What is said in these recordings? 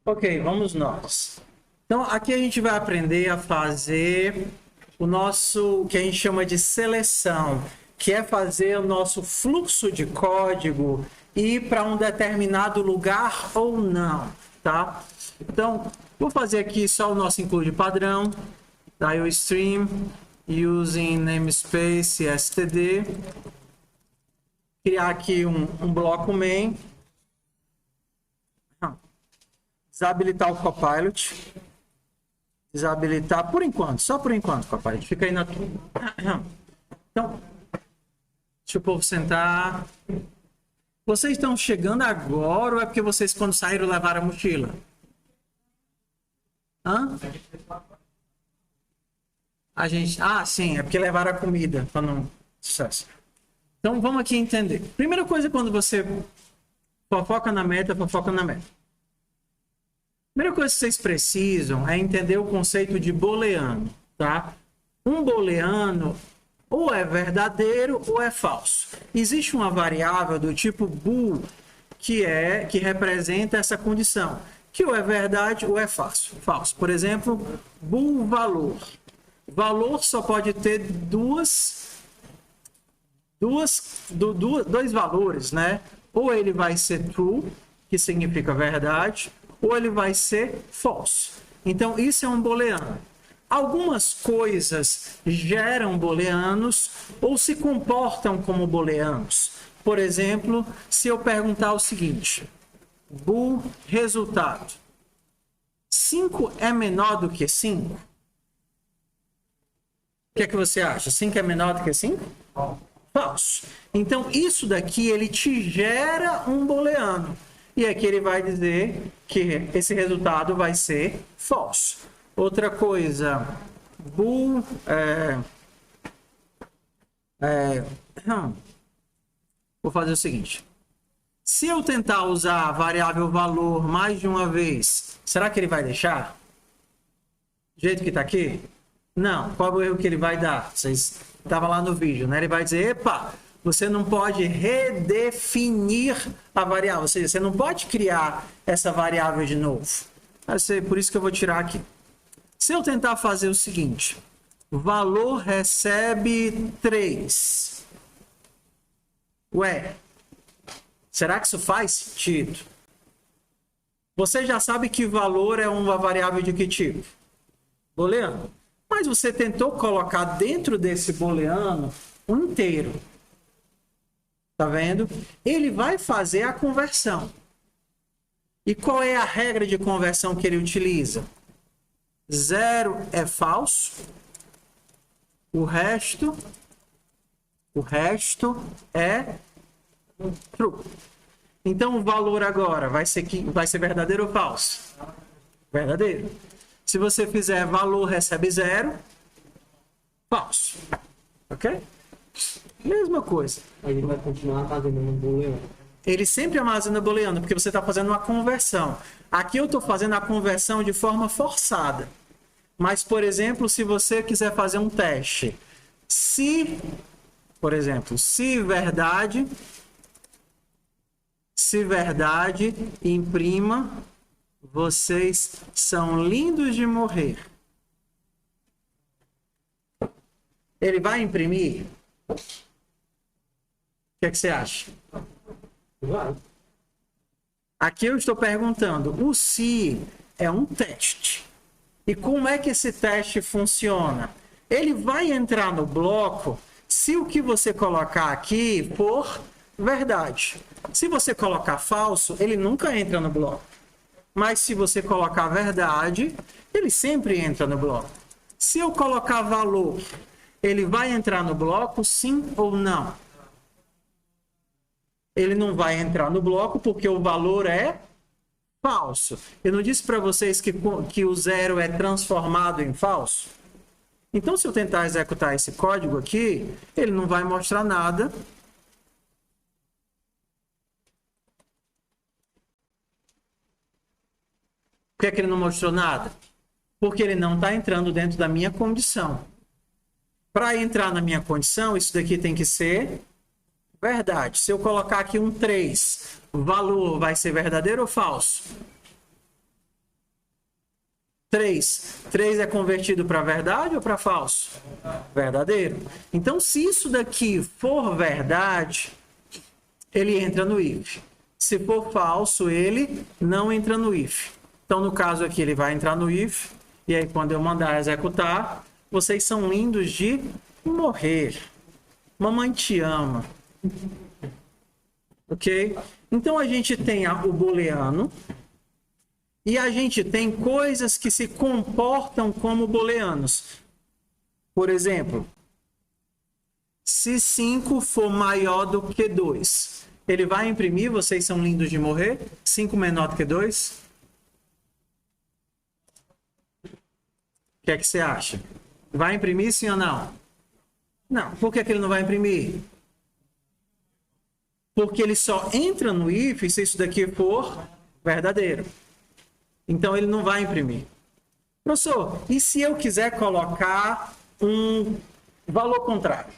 Ok, vamos nós. Então, aqui a gente vai aprender a fazer o que a gente chama de seleção, que é fazer o nosso fluxo de código ir para um determinado lugar ou não, tá? Então, vou fazer aqui só o nosso include padrão, da IOStream, using namespace std, criar aqui um bloco main, desabilitar o Copilot, desabilitar por enquanto, só por enquanto, Copilot, fica aí na tua. Então, deixa o povo sentar. Vocês estão chegando agora ou é porque vocês, quando saíram, levaram a mochila? Hã? Sim, é porque levaram a comida para não sucesso. Então, vamos aqui entender. Primeira coisa, quando você fofoca na meta. Primeira coisa que vocês precisam é entender o conceito de booleano, tá? Um booleano ou é verdadeiro ou é falso. Existe uma variável do tipo bool que representa essa condição, que ou é verdade ou é falso. Por exemplo, bool valor. Valor só pode ter dois valores, né? Ou ele vai ser true, que significa verdade, ou ele vai ser false. Então, isso é um booleano. Algumas coisas geram booleanos ou se comportam como booleanos. Por exemplo, se eu perguntar o seguinte, bool resultado, 5 é menor do que 5? O que é que você acha? 5 é menor do que 5? Falso. Então, isso daqui, ele te gera um booleano. E aqui ele vai dizer que esse resultado vai ser falso. Outra coisa, bool, vou fazer o seguinte. Se eu tentar usar a variável valor mais de uma vez, será que ele vai deixar? Do jeito que está aqui? Não. Qual é o erro que ele vai dar? Vocês estavam lá no vídeo, né? Ele vai dizer, epa, você não pode redefinir a variável, ou seja, você não pode criar essa variável de novo. Por isso que eu vou tirar aqui. Se eu tentar fazer o seguinte, valor recebe 3. Ué, será que isso faz sentido? Você já sabe que valor é uma variável de que tipo? Booleano. Mas você tentou colocar dentro desse booleano um inteiro. Tá vendo? Ele vai fazer a conversão. E qual é a regra de conversão que ele utiliza? 0 é falso. O resto é true. Então o valor agora vai ser verdadeiro ou falso? Verdadeiro. Se você fizer valor recebe 0, falso. Ok? Mesma coisa. Ele vai continuar armazenando booleano. Ele sempre armazena booleano, porque você está fazendo uma conversão. Aqui eu estou fazendo a conversão de forma forçada. Mas, por exemplo, se você quiser fazer um teste, por exemplo, se verdade, imprima, vocês são lindos de morrer. Ele vai imprimir? O que é que você acha? Vai. Aqui eu estou perguntando, o se é um teste. E como é que esse teste funciona? Ele vai entrar no bloco se o que você colocar aqui for verdade. Se você colocar falso, ele nunca entra no bloco. Mas se você colocar verdade, ele sempre entra no bloco. Se eu colocar valor, ele vai entrar no bloco, sim ou não? Ele não vai entrar no bloco porque o valor é falso. Eu não disse para vocês que o 0 é transformado em falso? Então, se eu tentar executar esse código aqui, ele não vai mostrar nada. Por que é que ele não mostrou nada? Porque ele não está entrando dentro da minha condição. Para entrar na minha condição, isso daqui tem que ser verdade. Se eu colocar aqui um 3, o valor vai ser verdadeiro ou falso? 3. 3 é convertido para verdade ou para falso? Verdadeiro. Então, se isso daqui for verdade, ele entra no if. Se for falso, ele não entra no if. Então, no caso aqui, ele vai entrar no if. E aí, quando eu mandar executar, vocês são lindos de morrer. Mamãe te ama. Ok? Então, a gente tem o booleano. E a gente tem coisas que se comportam como booleanos. Por exemplo, se 5 for maior do que 2, ele vai imprimir, vocês são lindos de morrer? 5 menor do que 2? O que é que você acha? Vai imprimir sim ou não? Não. Por que ele não vai imprimir? Porque ele só entra no if se isso daqui for verdadeiro. Então, ele não vai imprimir. Professor, e se eu quiser colocar um valor contrário?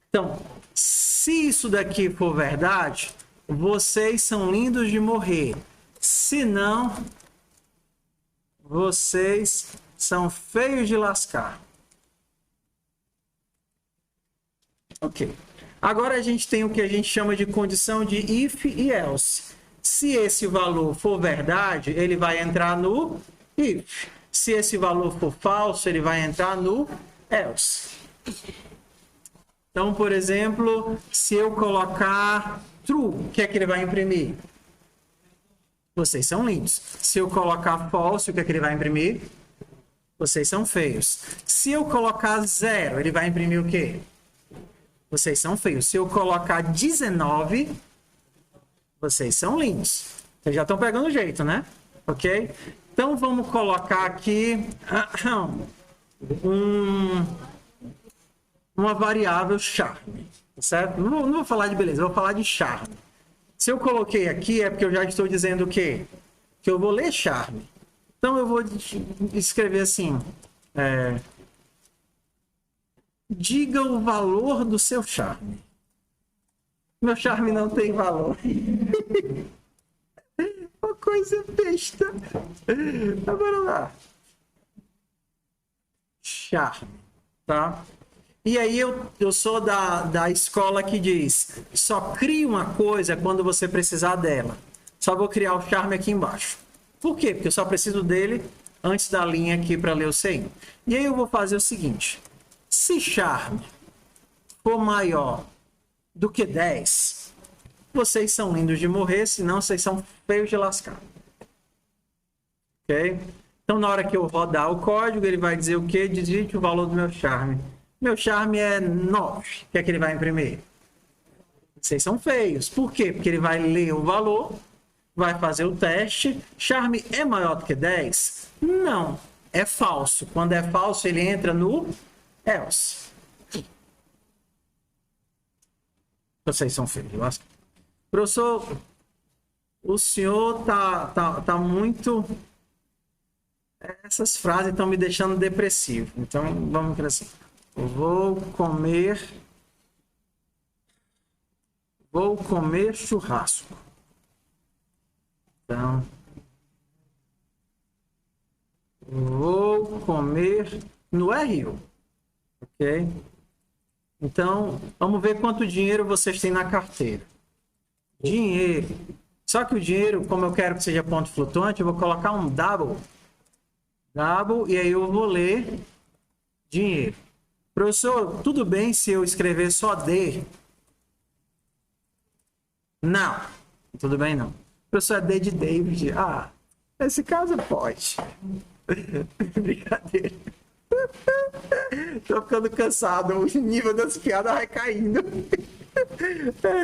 Então, se isso daqui for verdade, vocês são lindos de morrer. Se não, vocês são feios de lascar. Ok. Agora a gente tem o que a gente chama de condição de if e else. Se esse valor for verdade, ele vai entrar no if. Se esse valor for falso, ele vai entrar no else. Então, por exemplo, se eu colocar true, o que é que ele vai imprimir? Vocês são lindos. Se eu colocar false, o que é que ele vai imprimir? Vocês são feios. Se eu colocar 0, ele vai imprimir o quê? Vocês são feios. Se eu colocar 19, vocês são lindos. Vocês já estão pegando o jeito, né? Ok? Então, vamos colocar aqui uma variável charme. Certo? Não vou falar de beleza, vou falar de charme. Se eu coloquei aqui, é porque eu já estou dizendo o quê? Que eu vou ler charme. Então, eu vou escrever assim. Diga o valor do seu charme. Meu charme não tem valor. Uma coisa besta. Agora lá. Charme. Tá? E aí eu sou da escola que diz: só crie uma coisa quando você precisar dela. Só vou criar o charme aqui embaixo. Por quê? Porque eu só preciso dele antes da linha aqui para ler o CI. E aí eu vou fazer o seguinte. Se charme for maior do que 10, vocês são lindos de morrer, senão vocês são feios de lascar. Ok? Então, na hora que eu rodar o código, ele vai dizer o quê? Digite o valor do meu charme. Meu charme é 9. O que é que ele vai imprimir? Vocês são feios. Por quê? Porque ele vai ler o valor, vai fazer o teste. Charme é maior do que 10? Não. É falso. Quando é falso, ele entra no else. Vocês são feios. Professor, o senhor tá muito... Essas frases estão me deixando depressivo. Então, vamos crescer. Vou comer churrasco. Então, vou comer no RU. Ok? Então, vamos ver quanto dinheiro vocês têm na carteira. Dinheiro. Só que o dinheiro, como eu quero que seja ponto flutuante, eu vou colocar um double. Double, e aí eu vou ler dinheiro. Professor, tudo bem se eu escrever só D? Não. Tudo bem, não. Professor, é D de David. Ah, esse caso pode. Brincadeira. Tô ficando cansado. O nível das piadas vai caindo.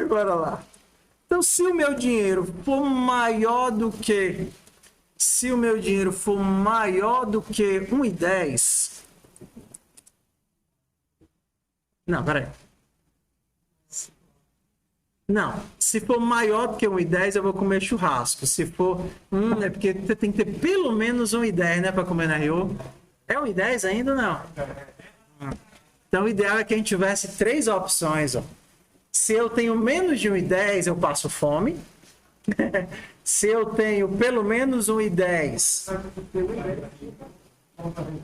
Bora lá. Então, se o meu dinheiro for maior do que... Se o meu dinheiro for maior do que 1,10... Não, peraí. Não, se for maior do que 1,10 eu vou comer churrasco. Se for... é porque você tem que ter pelo menos 1,10, né, para comer na Rio. É 1,10 ainda ou não? Então o ideal é que a gente tivesse 3 opções. Ó. Se eu tenho menos de 1,10 eu passo fome. Se eu tenho pelo menos 1,10.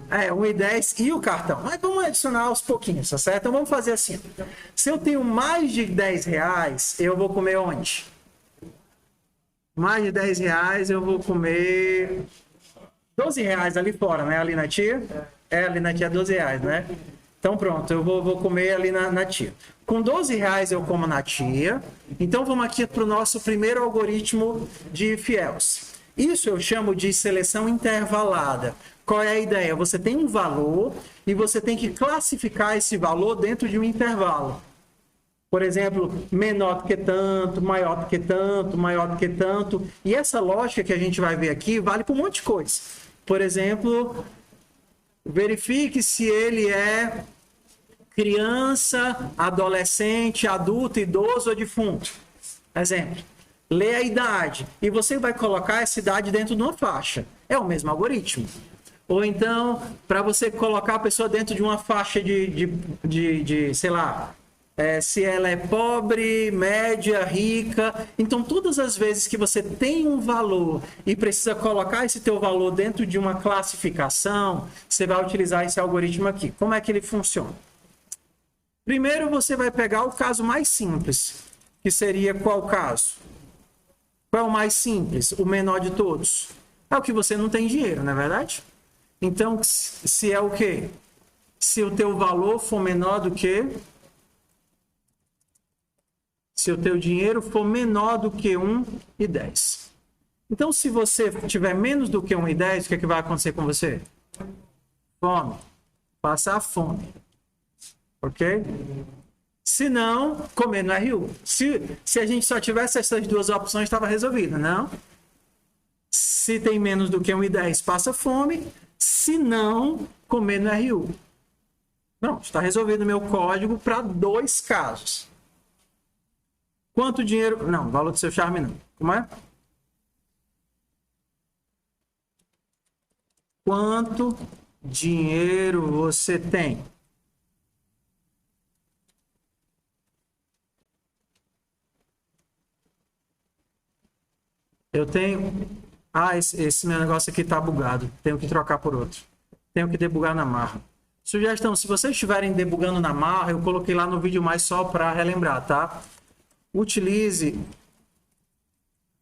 1,10 e o cartão. Mas vamos adicionar aos pouquinhos, tá certo? Então vamos fazer assim. Se eu tenho mais de R$10, eu vou comer onde? Mais de R$10 eu vou comer R$12 ali fora, né? Ali na tia? Ali na tia é R$12, né? Então pronto, eu vou comer ali na tia. Com R$12 eu como na tia. Então vamos aqui para o nosso primeiro algoritmo de if-else. Isso eu chamo de seleção intervalada. Qual é a ideia? Você tem um valor e você tem que classificar esse valor dentro de um intervalo. Por exemplo, menor do que tanto, maior do que tanto, maior do que tanto. E essa lógica que a gente vai ver aqui vale para um monte de coisa. Por exemplo, verifique se ele é criança, adolescente, adulto, idoso ou defunto. Exemplo. Lê a idade e você vai colocar essa idade dentro de uma faixa. É o mesmo algoritmo. Ou então, para você colocar a pessoa dentro de uma faixa de sei lá, se ela é pobre, média, rica. Então, todas as vezes que você tem um valor e precisa colocar esse teu valor dentro de uma classificação, você vai utilizar esse algoritmo aqui. Como é que ele funciona? Primeiro, você vai pegar o caso mais simples, que seria qual caso? Qual é o mais simples? O menor de todos. É o que você não tem dinheiro, não é verdade? Então, se é o quê? Se o teu valor for menor do que... Se o teu dinheiro for menor do que 1,10. Então, se você tiver menos do que 1,10, o que, é que vai acontecer com você? Fome. Passar fome. Ok? Se não, comer no RU. Se a gente só tivesse essas duas opções, estava resolvido, não? Se tem menos do que 1,10, passa fome. Se não, comer no RU. Não, está resolvido o meu código para 2 casos. Quanto dinheiro... Não, valor do seu charme não. Como é? Quanto dinheiro você tem? Eu tenho... esse meu negócio aqui tá bugado. Tenho que trocar por outro. Tenho que debugar na marra. Sugestão, se vocês estiverem debugando na marra, eu coloquei lá no vídeo mais só para relembrar, tá? Utilize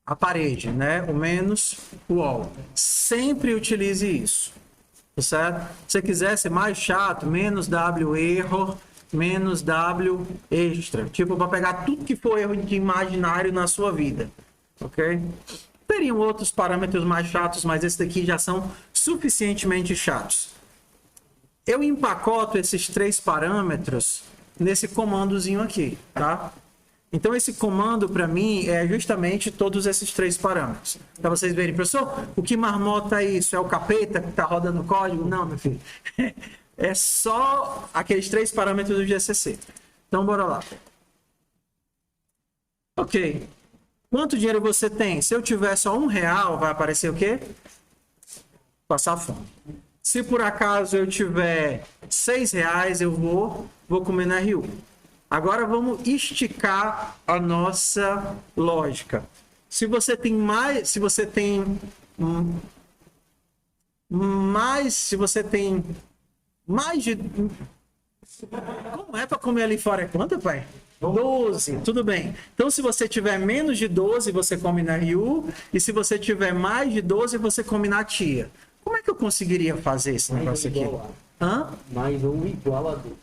a parede, né? O menos o all. Sempre utilize isso, tá certo? Se você quiser ser mais chato, menos W error, menos W extra. Tipo, para pegar tudo que for erro de imaginário na sua vida, ok? Teriam outros parâmetros mais chatos, mas esses daqui já são suficientemente chatos. Eu empacoto esses 3 parâmetros nesse comandozinho aqui, tá? Então, esse comando, para mim, é justamente todos esses 3 parâmetros. Para vocês verem, professor, o que marmota é isso? É o capeta que está rodando o código? Não, meu filho. É só aqueles 3 parâmetros do GCC. Então, bora lá. Ok. Quanto dinheiro você tem? Se eu tiver só R$1, vai aparecer o quê? Passar fome. Se por acaso eu tiver R$6, eu vou comer na RU. Agora vamos esticar a nossa lógica. Se você tem mais, se você tem mais de... Como é para comer ali fora? É quanto, pai? 12, tudo bem. Então, se você tiver menos de 12, você come na RU. E se você tiver mais de 12, você come na tia. Como é que eu conseguiria fazer esse negócio aqui? Mais um igual a 2.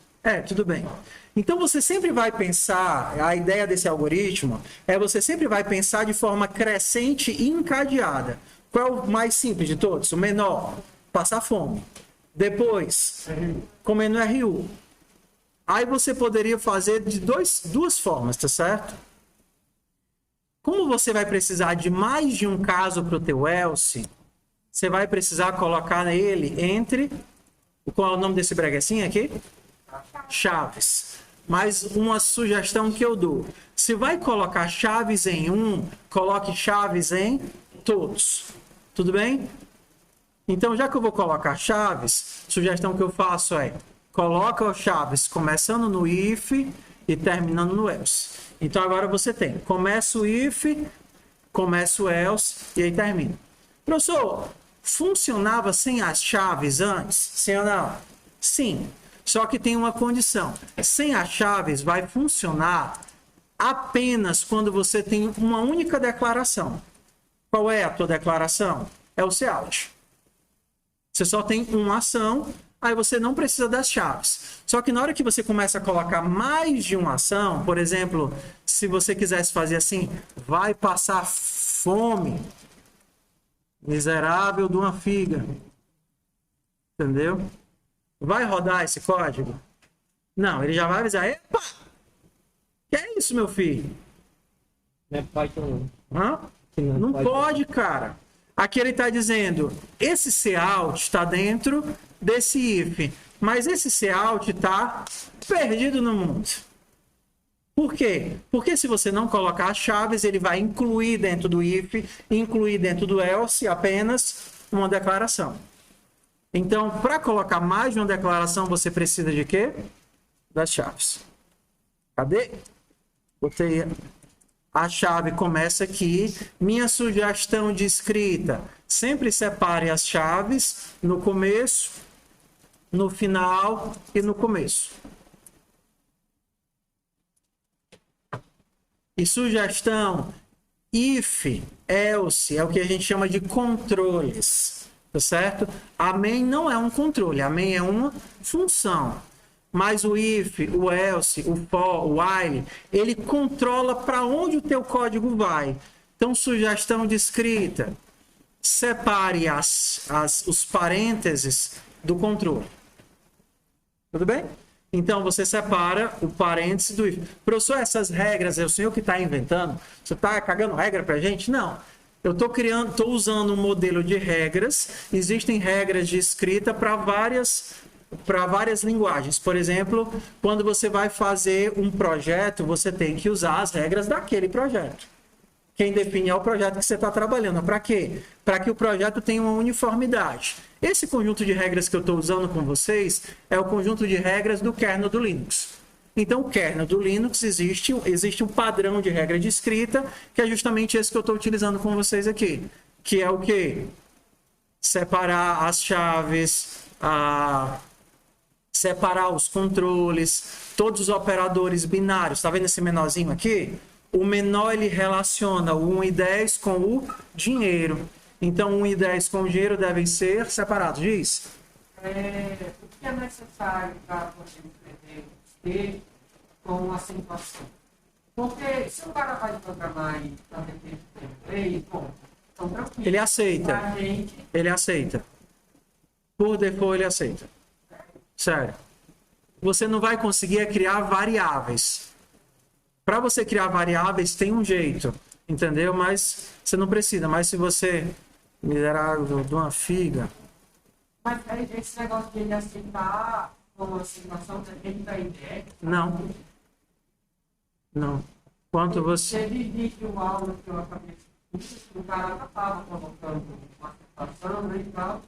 Tudo bem. Então, você sempre vai pensar, a ideia desse algoritmo você sempre vai pensar de forma crescente e encadeada. Qual é o mais simples de todos? O menor, passar fome. Depois, comer no RU. Aí você poderia fazer de duas formas, tá certo? Como você vai precisar de mais de um caso para o teu else, você vai precisar colocar ele entre... Qual é o nome desse breguecinho aqui? Chaves. Mas uma sugestão que eu dou. Se vai colocar chaves em um, coloque chaves em todos. Tudo bem? Então, já que eu vou colocar chaves, a sugestão que eu faço é coloca as chaves começando no if e terminando no else. Então, agora você tem começa o if, começa o else e aí termina. Professor, funcionava sem as chaves antes? Sim ou não? Sim. Só que tem uma condição. Sem as chaves vai funcionar apenas quando você tem uma única declaração. Qual é a tua declaração? É o cout. Você só tem uma ação, aí você não precisa das chaves. Só que na hora que você começa a colocar mais de uma ação, por exemplo, se você quisesse fazer assim, vai passar fome, miserável de uma figa. Entendeu? Vai rodar esse código? Não, ele já vai avisar, epa! Que é isso, meu filho? Não é Python, não. Hã? Não pode, cara. Aqui ele está dizendo, esse cout está dentro desse if, mas esse cout está perdido no mundo. Por quê? Porque se você não colocar as chaves, ele vai incluir dentro do if, incluir dentro do else apenas uma declaração. Então, para colocar mais de uma declaração, você precisa de quê? Das chaves. Cadê? Botei... A chave começa aqui. Minha sugestão de escrita: sempre separe as chaves no começo, no final e no começo. E sugestão: if, else, é o que a gente chama de controles. Tá certo? A main não é um controle, a main é uma função. Mas o if, o else, o for, o while, ele controla para onde o teu código vai. Então, sugestão de escrita: separe os parênteses do controle. Tudo bem? Então, você separa o parêntese do if. Professor, essas regras, é o senhor que está inventando? Você está cagando regra para a gente? Não. Eu estou usando um modelo de regras. Existem regras de escrita para várias linguagens. Por exemplo, quando você vai fazer um projeto, você tem que usar as regras daquele projeto. Quem define é o projeto que você está trabalhando. Para quê? Para que o projeto tenha uma uniformidade. Esse conjunto de regras que eu estou usando com vocês é o conjunto de regras do kernel do Linux. Então, o kernel do Linux existe um padrão de regra de escrita, que é justamente esse que eu estou utilizando com vocês aqui. Que é o quê? Separar as chaves, separar os controles, todos os operadores binários. Está vendo esse menorzinho aqui? O menor ele relaciona o 1 e 10 com o dinheiro. Então, 1 e 10 com o dinheiro devem ser separados. Diz? O que é necessário para você escrever com acentuação? Porque se o cara vai programar e fazer template, bom, então tranquilo. Ele aceita. Ele aceita. Por default, ele aceita. Sério. Você não vai conseguir criar variáveis. Para você criar variáveis, tem um jeito, entendeu? Mas você não precisa. Mas se você... Miserável de uma figa... Mas aí esse negócio de ele aceitar com a situação depende da ideia? Não. Não. Quanto você... Teve vídeo, aula que eu acabei de assistir, o cara já estava colocando uma situação, né, e tal,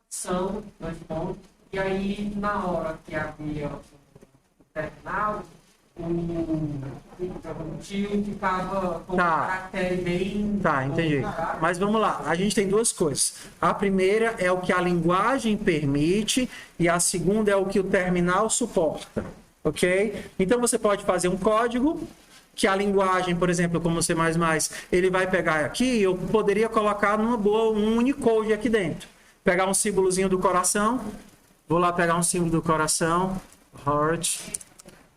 são dois pontos. E aí, na hora que havia o terminal, o tio ficava com um caractere bem... Tá, entendi. Mas vamos lá. A gente tem duas coisas. A primeira é o que a linguagem permite e a segunda é o que o terminal suporta. Ok? Então, você pode fazer um código que a linguagem, por exemplo, como C++, ele vai pegar aqui, eu poderia colocar numa boa um Unicode aqui dentro. Pegar um símbolozinho do coração. Vou lá pegar um símbolo do coração. Heart.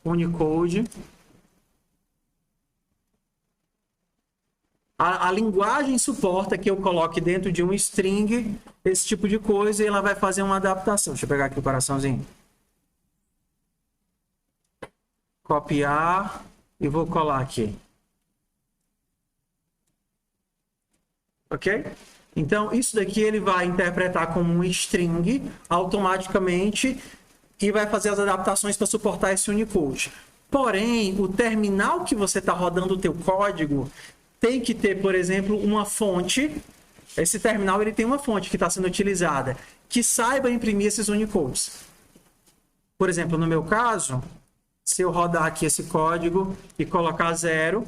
Unicode. A linguagem suporta que eu coloque dentro de um string esse tipo de coisa e ela vai fazer uma adaptação. Deixa eu pegar aqui o coraçãozinho. Copiar e vou colar aqui. Ok? Então, isso daqui ele vai interpretar como um string automaticamente e vai fazer as adaptações para suportar esse Unicode. Porém, o terminal que você está rodando o teu código tem que ter, por exemplo, uma fonte. Esse terminal ele tem uma fonte que está sendo utilizada que saiba imprimir esses Unicodes. Por exemplo, no meu caso, se eu rodar aqui esse código e colocar 0,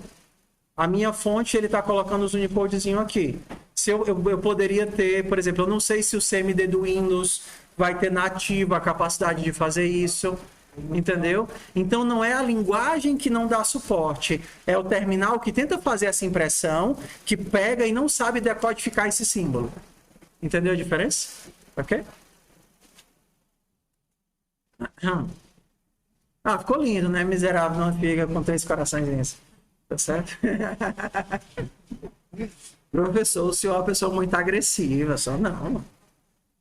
A minha fonte, ele está colocando os Unicodezinho aqui. Se eu poderia ter, por exemplo, eu não sei se o CMD do Windows vai ter nativa a capacidade de fazer isso, entendeu? Então, não é a linguagem que não dá suporte, é o terminal que tenta fazer essa impressão, que pega e não sabe decodificar esse símbolo. Entendeu a diferença? Ok? Ah, ficou lindo, né? Miserável não fica com 3 corações. Tá certo? Professor, o senhor é uma pessoa muito agressiva. Só não.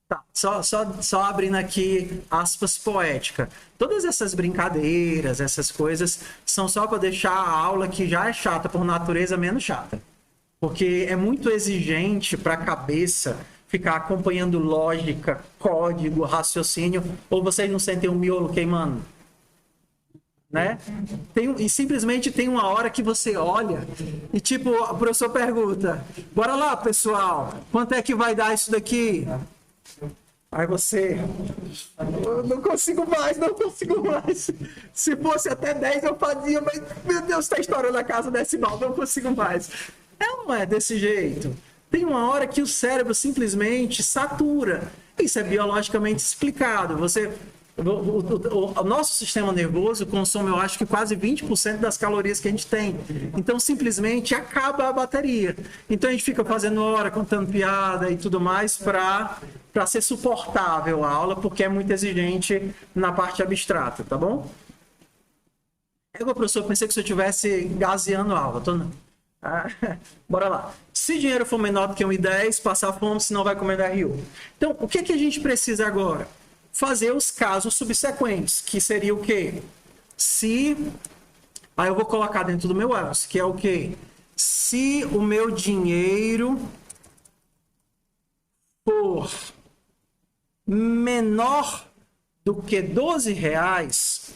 Tá, só abrindo aqui aspas poética. Todas essas brincadeiras, essas coisas, são só para deixar a aula que já é chata por natureza menos chata. Porque é muito exigente para a cabeça ficar acompanhando lógica, código, raciocínio, ou vocês não sentem um miolo queimando? Né? E simplesmente tem uma hora que você olha e tipo, o professor pergunta, bora lá pessoal, quanto é que vai dar isso daqui? Aí você, eu não consigo mais. Se fosse até 10 eu fazia, mas meu Deus, está estourando a casa decimal, não consigo mais. Não é desse jeito. Tem uma hora que o cérebro simplesmente satura. Isso é biologicamente explicado. O nosso sistema nervoso consome, eu acho que quase 20% das calorias que a gente tem. Então, simplesmente acaba a bateria. Então, a gente fica fazendo hora, contando piada e tudo mais para ser suportável a aula, porque é muito exigente na parte abstrata, tá bom? Professor, pensei que se eu estivesse gaseando a aula. Bora lá. Se dinheiro for menor do que 1,10, passar fome, senão vai comer RU. Então, o que a gente precisa agora? Fazer os casos subsequentes, que seria o quê? Se... Aí eu vou colocar dentro do meu else, que é o quê? Se o meu dinheiro for menor do que R$12,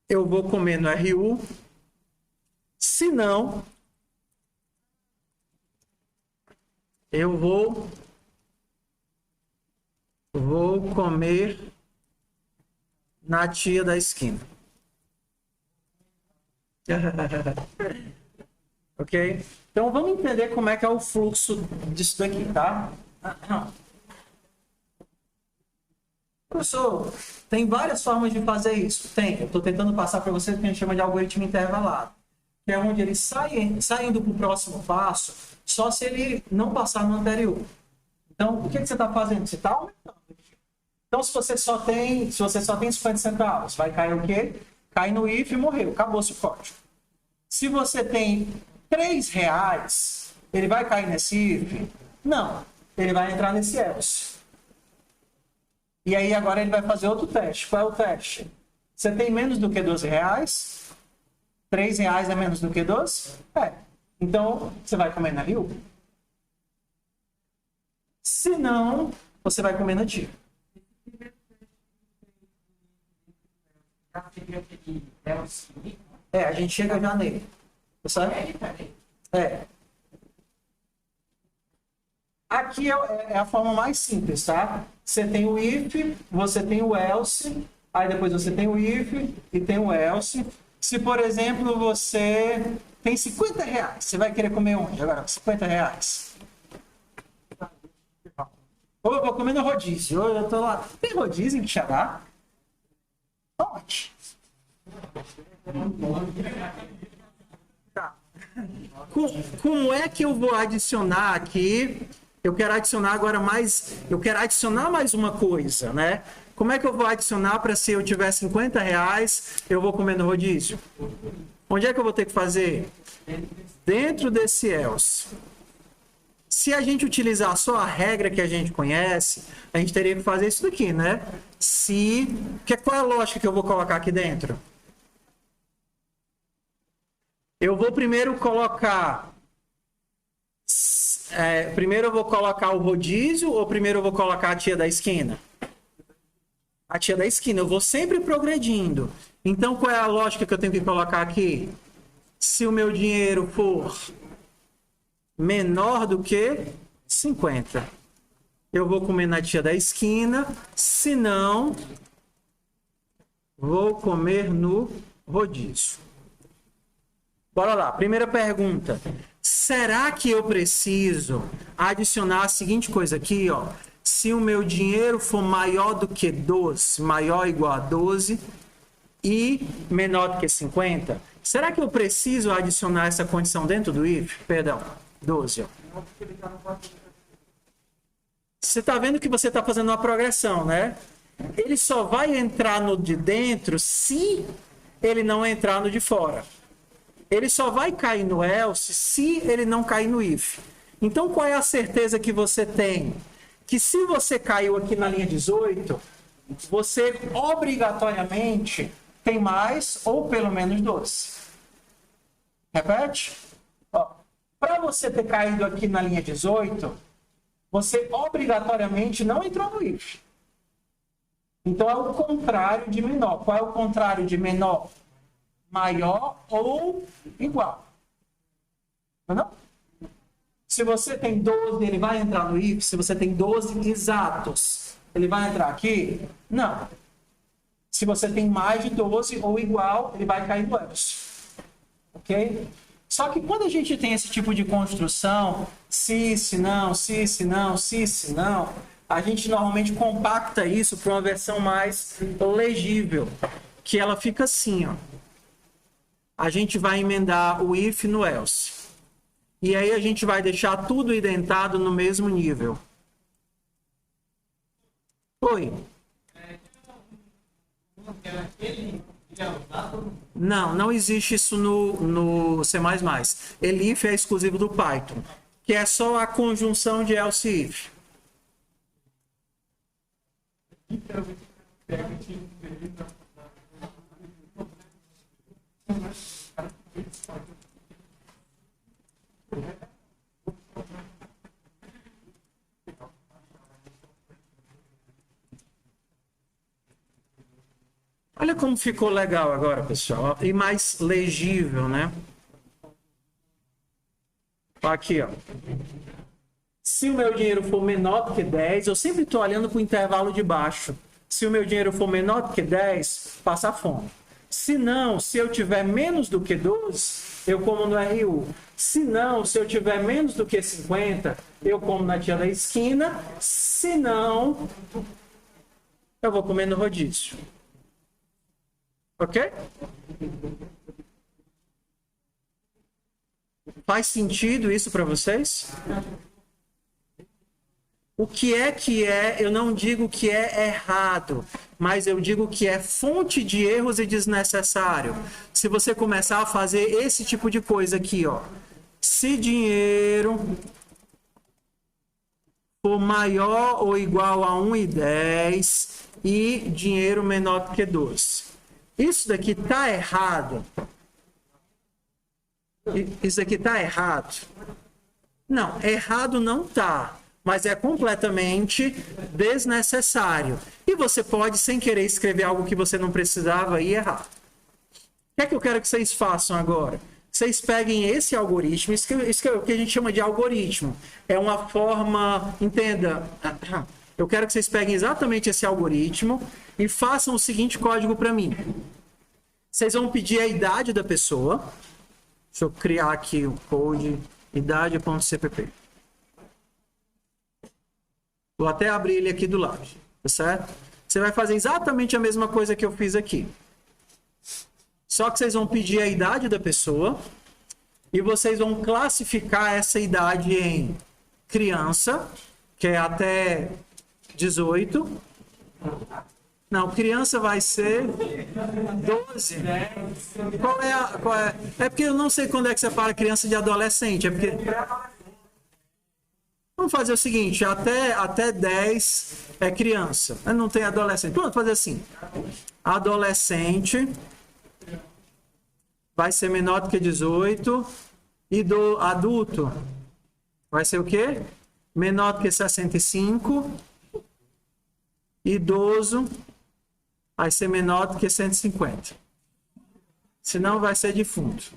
eu vou comer no RU. Se não, eu vou comer na tia da esquina. Ok? Então vamos entender como é que é o fluxo disso daqui, tá? Professor, tem várias formas de fazer isso. Tem. Eu estou tentando passar para vocês o que a gente chama de algoritmo intervalado, que é onde ele sai indo para o próximo passo, só se ele não passar no anterior. Então, o que você está fazendo? Você está aumentando. Então, se você só tem 50 centavos, vai cair o quê? Cai no if e morreu. Acabou-se o código. Se você tem R$3, ele vai cair nesse if? Não. Ele vai entrar nesse else. E aí, agora ele vai fazer outro teste. Qual é o teste? Você tem menos do que R$12? R$3 é menos do que 12? É. Então, você vai comer na RU. Se não, você vai comer na tia. A gente chega já nele. Sabe? Aqui é a forma mais simples, tá? Você tem o if, você tem o else, aí depois você tem o if e tem o else. Se, por exemplo, você tem R$50, você vai querer comer onde agora? R$50. Ou eu vou comer no rodízio. Ou eu tô lá. Tem rodízio em Quixadá? Onde? Tá. Como é que eu vou adicionar aqui? Eu quero adicionar agora mais. Eu quero adicionar mais uma coisa, né? Como é que eu vou adicionar para se eu tiver R$50, eu vou comer no rodízio? Onde é que eu vou ter que fazer? Dentro desse else. Se a gente utilizar só a regra que a gente conhece, a gente teria que fazer isso daqui, né? Qual é a lógica que eu vou colocar aqui dentro? Eu vou primeiro colocar... primeiro eu vou colocar o rodízio ou primeiro eu vou colocar a tia da esquina? A tia da esquina. Eu vou sempre progredindo. Então, qual é a lógica que eu tenho que colocar aqui? Se o meu dinheiro for menor do que 50. Eu vou comer na tia da esquina, se não, vou comer no rodízio. Bora lá. Primeira pergunta. Será que eu preciso adicionar a seguinte coisa aqui, ó? Se o meu dinheiro for maior do que 12, maior ou igual a 12 e menor do que 50, será que eu preciso adicionar essa condição dentro do if? Perdão, 12. Ó. Você está vendo que você está fazendo uma progressão, né? Ele só vai entrar no de dentro se ele não entrar no de fora. Ele só vai cair no else se ele não cair no if. Então, qual é a certeza que você tem? Que se você caiu aqui na linha 18, você obrigatoriamente tem mais ou pelo menos 12. Repete. Para você ter caído aqui na linha 18, você obrigatoriamente não entrou no if. Então, é o contrário de menor. Qual é o contrário de menor? Maior ou igual. Não? Se você tem 12, ele vai entrar no if. Se você tem 12 exatos, ele vai entrar aqui? Não. Se você tem mais de 12 ou igual, ele vai cair no else. Ok? Só que quando a gente tem esse tipo de construção, se não, se não, se não, a gente normalmente compacta isso para uma versão mais legível, que ela fica assim, ó. A gente vai emendar o if no else. E aí a gente vai deixar tudo identado no mesmo nível. Oi. Não existe isso no C++. Elif é exclusivo do Python, que é só a conjunção de else e if. Olha como ficou legal agora, pessoal. E mais legível, né? Aqui, ó. Se o meu dinheiro for menor do que 10, eu sempre estou olhando para o intervalo de baixo. Se o meu dinheiro for menor do que 10, passa fome. Se não, se eu tiver menos do que 12, eu como no RU. Se não, se eu tiver menos do que 50, eu como na tia da esquina. Se não, eu vou comer no rodízio. Ok? Faz sentido isso para vocês? O que é, eu não digo que é errado, mas eu digo que é fonte de erros e desnecessário. Se você começar a fazer esse tipo de coisa aqui, ó. Se dinheiro for maior ou igual a 1,10 e dinheiro menor do que 12. Isso daqui tá errado. Isso aqui tá errado. Não, errado não tá. Mas é completamente desnecessário. E você pode, sem querer, escrever algo que você não precisava e errar. O que é que eu quero que vocês façam agora? Vocês peguem esse algoritmo, isso que é o que a gente chama de algoritmo. É uma forma, entenda, eu quero que vocês peguem exatamente esse algoritmo e façam o seguinte código para mim. Vocês vão pedir a idade da pessoa. Deixa eu criar aqui o code idade.cpp. Vou até abrir ele aqui do lado, tá certo? Você vai fazer exatamente a mesma coisa que eu fiz aqui. Só que vocês vão pedir a idade da pessoa e vocês vão classificar essa idade em criança, que é até 18. Não, criança vai ser 12. Qual é? É porque eu não sei quando é que separa criança de adolescente. É porque... Vamos fazer o seguinte, até 10 é criança, não tem adolescente. Vamos fazer assim, adolescente vai ser menor do que 18 e do adulto vai ser o quê? Menor do que 65, idoso vai ser menor do que 150. Senão vai ser defunto.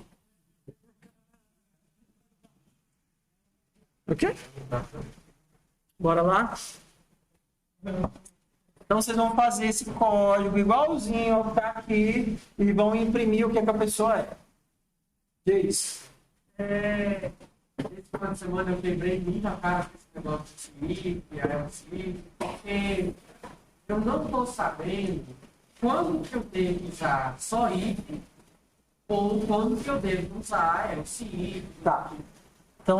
Ok? Bora lá? Então, vocês vão fazer esse código igualzinho ao que está aqui e vão imprimir o que a pessoa é. Diz. Esse final de semana eu quebrei muito a cara com esse negócio de CIF, ALCIF, porque eu não estou sabendo quando que eu devo usar só IF ou quando que eu devo usar ALCIF. Tá. Então,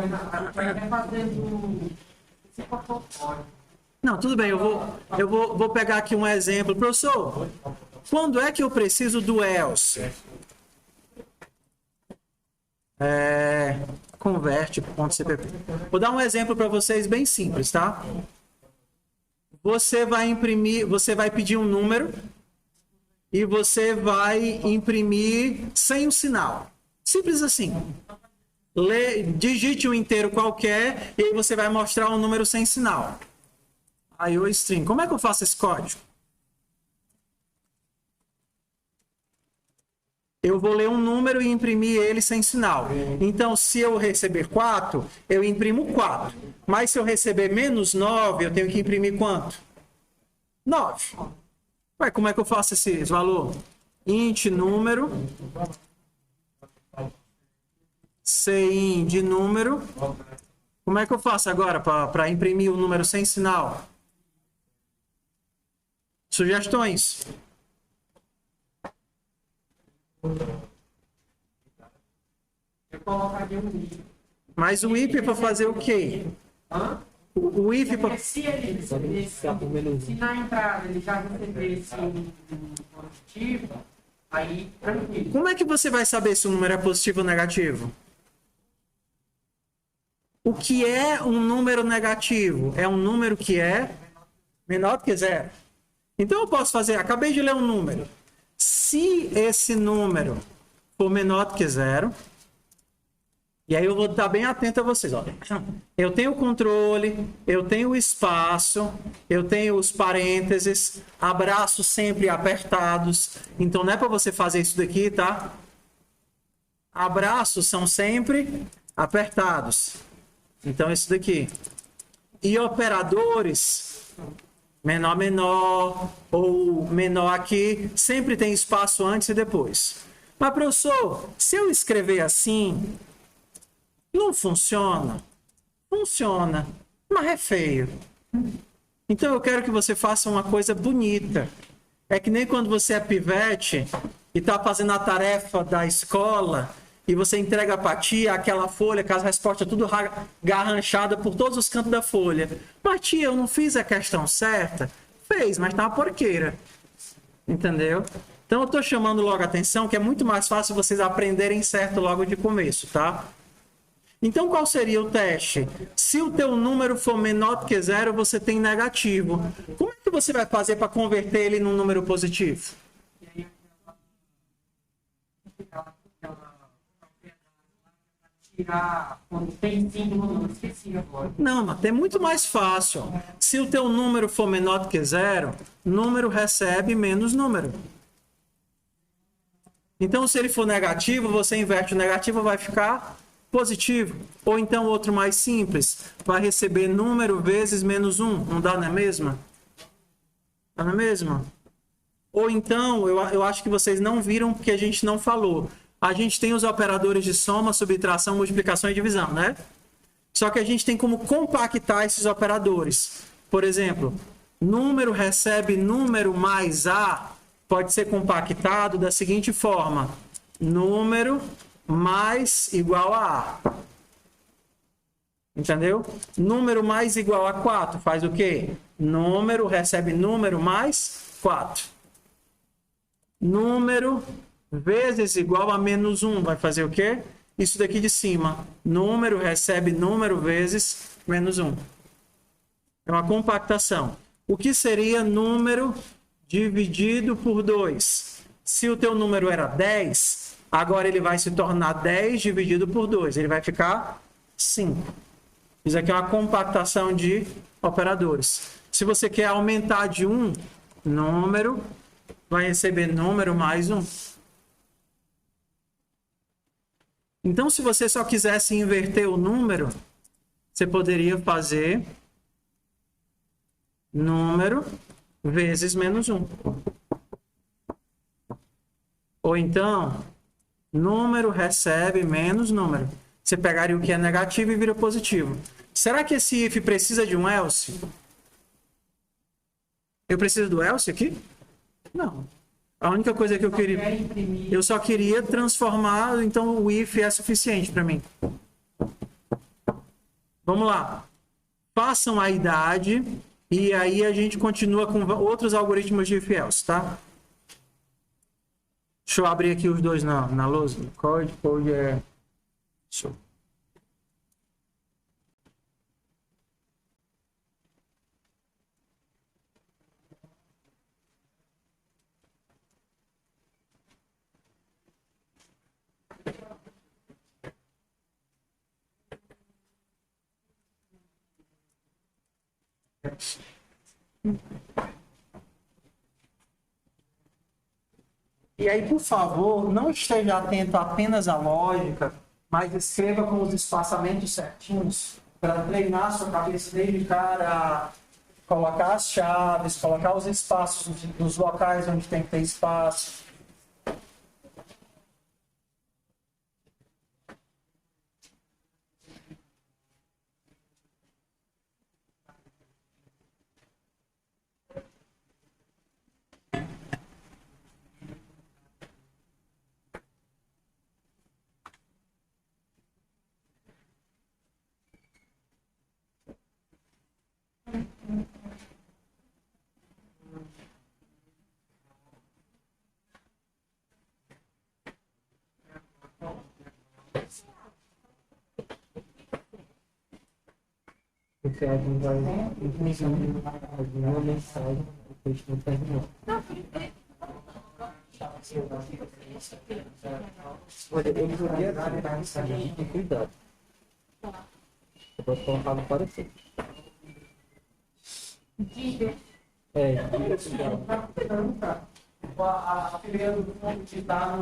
Vai fazendo esse portfólio. não, tudo bem, vou pegar aqui um exemplo. Professor, quando é que eu preciso do else? Converte.cpp. Vou dar um exemplo para vocês bem simples, tá? Você vai imprimir, você vai pedir um número e você vai imprimir sem o sinal. Simples assim. Digite um inteiro qualquer e aí você vai mostrar um número sem sinal. Aí o string. Como é que eu faço esse código? Eu vou ler um número e imprimir ele sem sinal. Então, se eu receber 4, eu imprimo 4. Mas se eu receber menos 9, eu tenho que imprimir quanto? 9. Ué, como é que eu faço esse valor? Int número. Cin de número. Como é que eu faço agora para imprimir o número sem sinal? Sugestões? Eu colocaria um if. Mas o if é para fazer o quê? O if Porque se ele recebesse, se na entrada ele já recebesse um positivo, aí tranquilo. Como é que você vai saber se o número é positivo ou negativo? O que é um número negativo? É um número que é menor do que zero. Então eu posso fazer, acabei de ler um número. Se esse número for menor do que zero, e aí eu vou estar bem atento a vocês. Olha. Eu tenho o controle, eu tenho o espaço, eu tenho os parênteses, abraços sempre apertados. Então não é para você fazer isso daqui, tá? Abraços são sempre apertados. Então isso daqui. E operadores... menor, menor, ou menor aqui, sempre tem espaço antes e depois. Mas, professor, se eu escrever assim, não funciona? Funciona, mas é feio. Então, eu quero que você faça uma coisa bonita. É que nem quando você é pivete e está fazendo a tarefa da escola e você entrega para a tia aquela folha com as respostas tudo garranchada por todos os cantos da folha. Mas tia, eu não fiz a questão certa? Fez, mas tá uma porqueira. Entendeu? Então eu estou chamando logo a atenção que é muito mais fácil vocês aprenderem certo logo de começo, tá? Então qual seria o teste? Se o teu número for menor do que zero, você tem negativo. Como é que você vai fazer para converter ele num número positivo? Quando tem símbolo, não esqueci agora. Não, mas é muito mais fácil. Se o teu número for menor do que zero, número recebe menos número. Então, se ele for negativo, você inverte o negativo, vai ficar positivo. Ou então, outro mais simples, vai receber número vezes menos 1. Não dá na mesma? Dá na mesma? Ou então, eu acho que vocês não viram porque a gente não falou. A gente tem os operadores de soma, subtração, multiplicação e divisão, né? Só que a gente tem como compactar esses operadores. Por exemplo, número recebe número mais A, pode ser compactado da seguinte forma. Número mais igual a A. Entendeu? Número mais igual a 4 faz o quê? Número recebe número mais 4. Número vezes igual a menos 1 vai fazer o quê? Isso daqui de cima. Número recebe número vezes menos 1. É uma compactação. O que seria número dividido por 2? Se o teu número era 10, agora ele vai se tornar 10 dividido por 2. Ele vai ficar 5. Isso aqui é uma compactação de operadores. Se você quer aumentar de 1, número vai receber número mais 1. Então, se você só quisesse inverter o número, você poderia fazer número vezes menos 1. Ou então, Número recebe menos número. Você pegaria o que é negativo e vira positivo. Será que esse if precisa de um else? Eu preciso do else aqui? Não. A única coisa que eu queria... Eu só queria transformar, então o if é suficiente para mim. Vamos lá. Façam a idade e aí a gente continua com outros algoritmos de if else, tá? Deixa eu abrir aqui os dois na lousa. Code é... Show. E aí, por favor, não esteja atento apenas à lógica, mas escreva com os espaçamentos certinhos para treinar a sua cabeça desde cara a colocar as chaves, colocar os espaços nos locais onde tem que ter espaço. Porque a gente vai incluindo alguma mensagem que a gente não terminou. Olha, eu podia dar a mensagem com cuidado. Eu posso colocar no parecer. É, diga cuidado. A fileira do fundo que está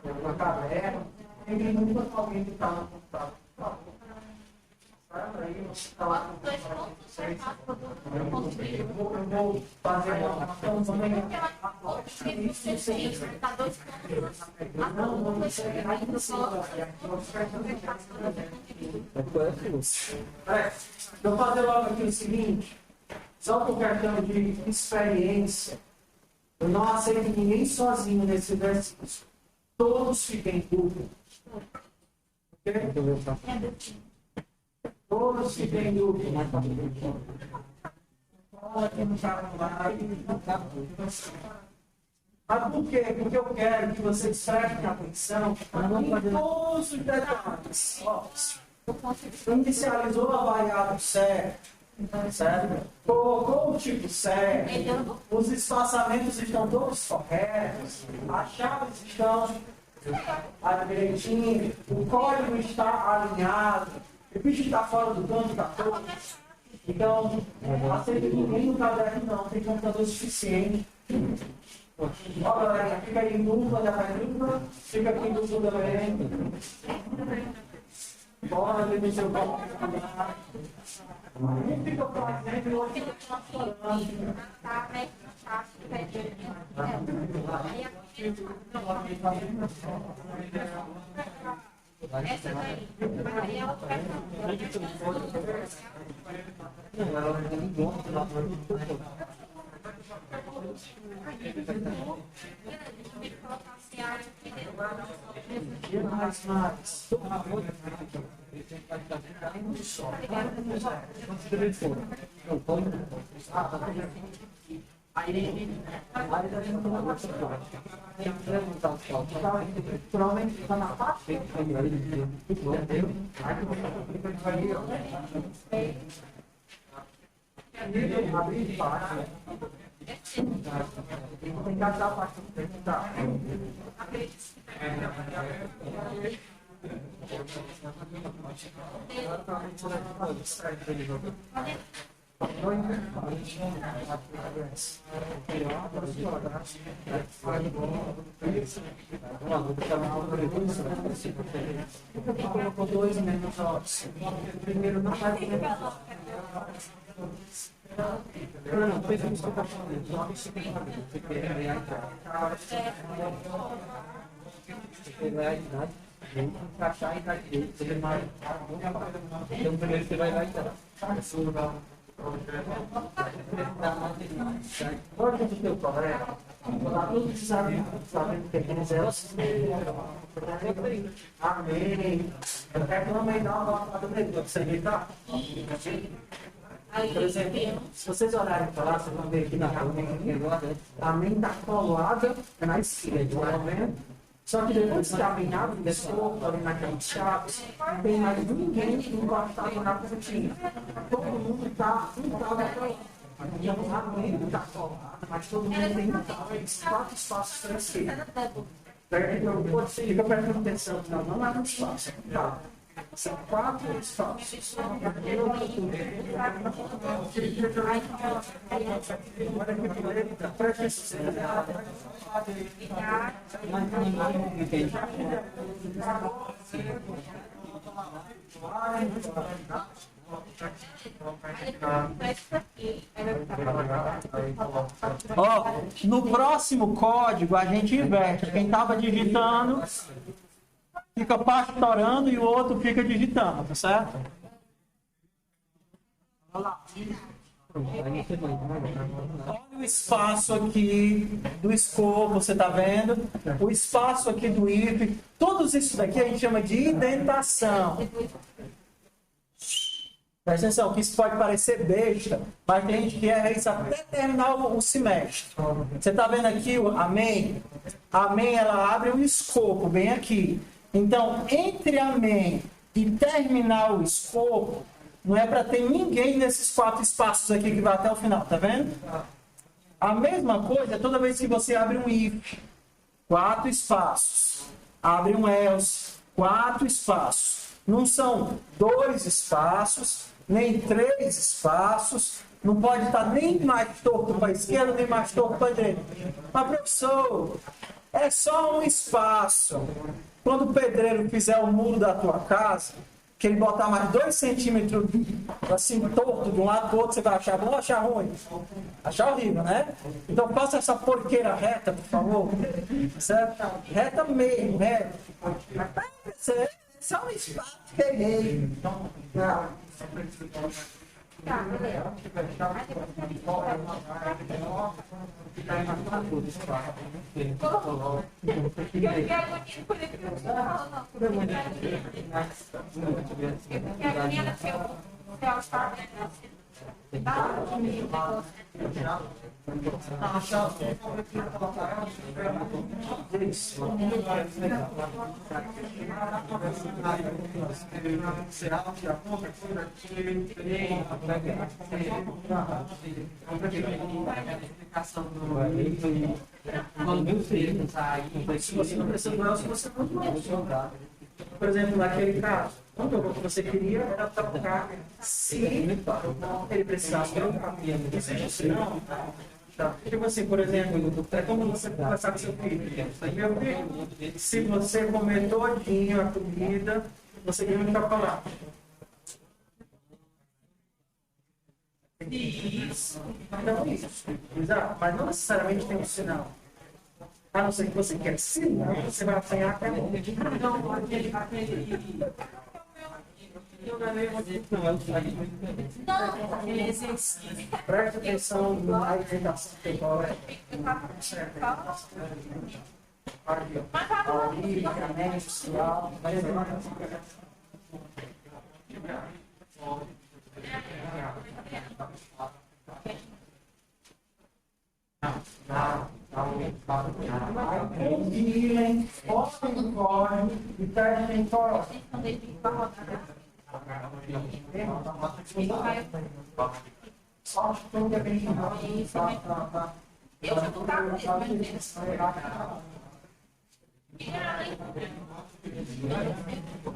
na caverna, ele nunca alguém que está no computador. Aí você está lá com eu vou fazer uma campanha. Eu vou fazer logo aqui o seguinte, só por questão de experiência, eu não aceito ninguém sozinho nesse versículo. Todos fiquem em dúvida. Ok? Todos que têm dúvida. Mas por quê? Porque eu quero que vocês prestem atenção em todos os detalhes. Inicializou a variável certo? Colocou o tipo certo? Os espaçamentos estão todos corretos? As chaves estão direitinho? O código está alinhado? O bicho está fora do campo, está todo. Então, aceita ninguém no caderno não, tem computador suficiente. Ó, galera, fica aí em dúvida, já faz dúvida, fica aqui em dúvida também. Bora ver o seu computador. Um fica fazendo e o outro fica chorando. Essa daí. Aí ela pega. Provavelmente está na parte. Abrir de baixo. Tem que achar a parte do tempo. Tá. Colocou dois menos óculos. Primeiro não vai ter. Não, fez isso que eu estou falando. Você vai lá, encaixar e dar direito, você vai então primeiro você vai lá e dá. Qual é o teu problema? Todos sabem que eles eram amém. É que não me dá uma nota do meio, você vê, tá? Por exemplo, se vocês olharem para lá, vocês vão ver aqui na amém está colada na esquerda, tá vendo? Só que depois que a amém abre, desculpa, ali naquelas chaves, não tem mais ninguém encostado na pontinha. Todo mundo está naquela. E a amém está colada, mas todo mundo tem 4 espaços para a esquerda. Fica prestando atenção, não é um espaço. Tá. São 4 espaços. Ó, no próximo código a gente inverte. Quem estava digitando fica pastorando e o outro fica digitando, tá certo? Olha lá. Olha o espaço aqui do escopo, você está vendo? O espaço aqui do if. Todos isso daqui a gente chama de indentação. Presta atenção, que isso pode parecer besta, mas tem gente que erra isso até terminar o semestre. Você está vendo aqui o amém? Amém, ela abre um escopo bem aqui. Então, entre amém e terminar o escopo, não é para ter ninguém nesses 4 espaços aqui que vai até o final, tá vendo? A mesma coisa toda vez que você abre um if, 4 espaços. Abre um else, 4 espaços. Não são 2 espaços, nem 3 espaços. Não pode estar nem mais torto para a esquerda, nem mais torto para a direita. Mas, professor, é só um espaço. Quando o pedreiro fizer o muro da tua casa, que ele botar mais 2 centímetros assim, torto de um lado para o outro, você vai achar bom ou achar ruim? Achar horrível, né? Então faça essa porqueira reta, por favor. Certo? Reta mesmo, reta. É só um espaço que errei. Tá, beleza. Se você não precisa do Elcio, você não pode. Por exemplo, naquele caso, quando o que você queria era trocar se ele precisasse trocar. Se não, tá. Tipo assim, por exemplo, é como você conversar com seu filho. Meu filho, se você comer todinho a comida, você ganha um chocolate. Isso. Então, isso. Exato. Mas não necessariamente tem um sinal. A não ser que você quer sinal, você vai apanhar até longe. Preste atenção na orientação temporal. Compilem, postem no código e testem fora. Só que tudo é bem Eu já não tava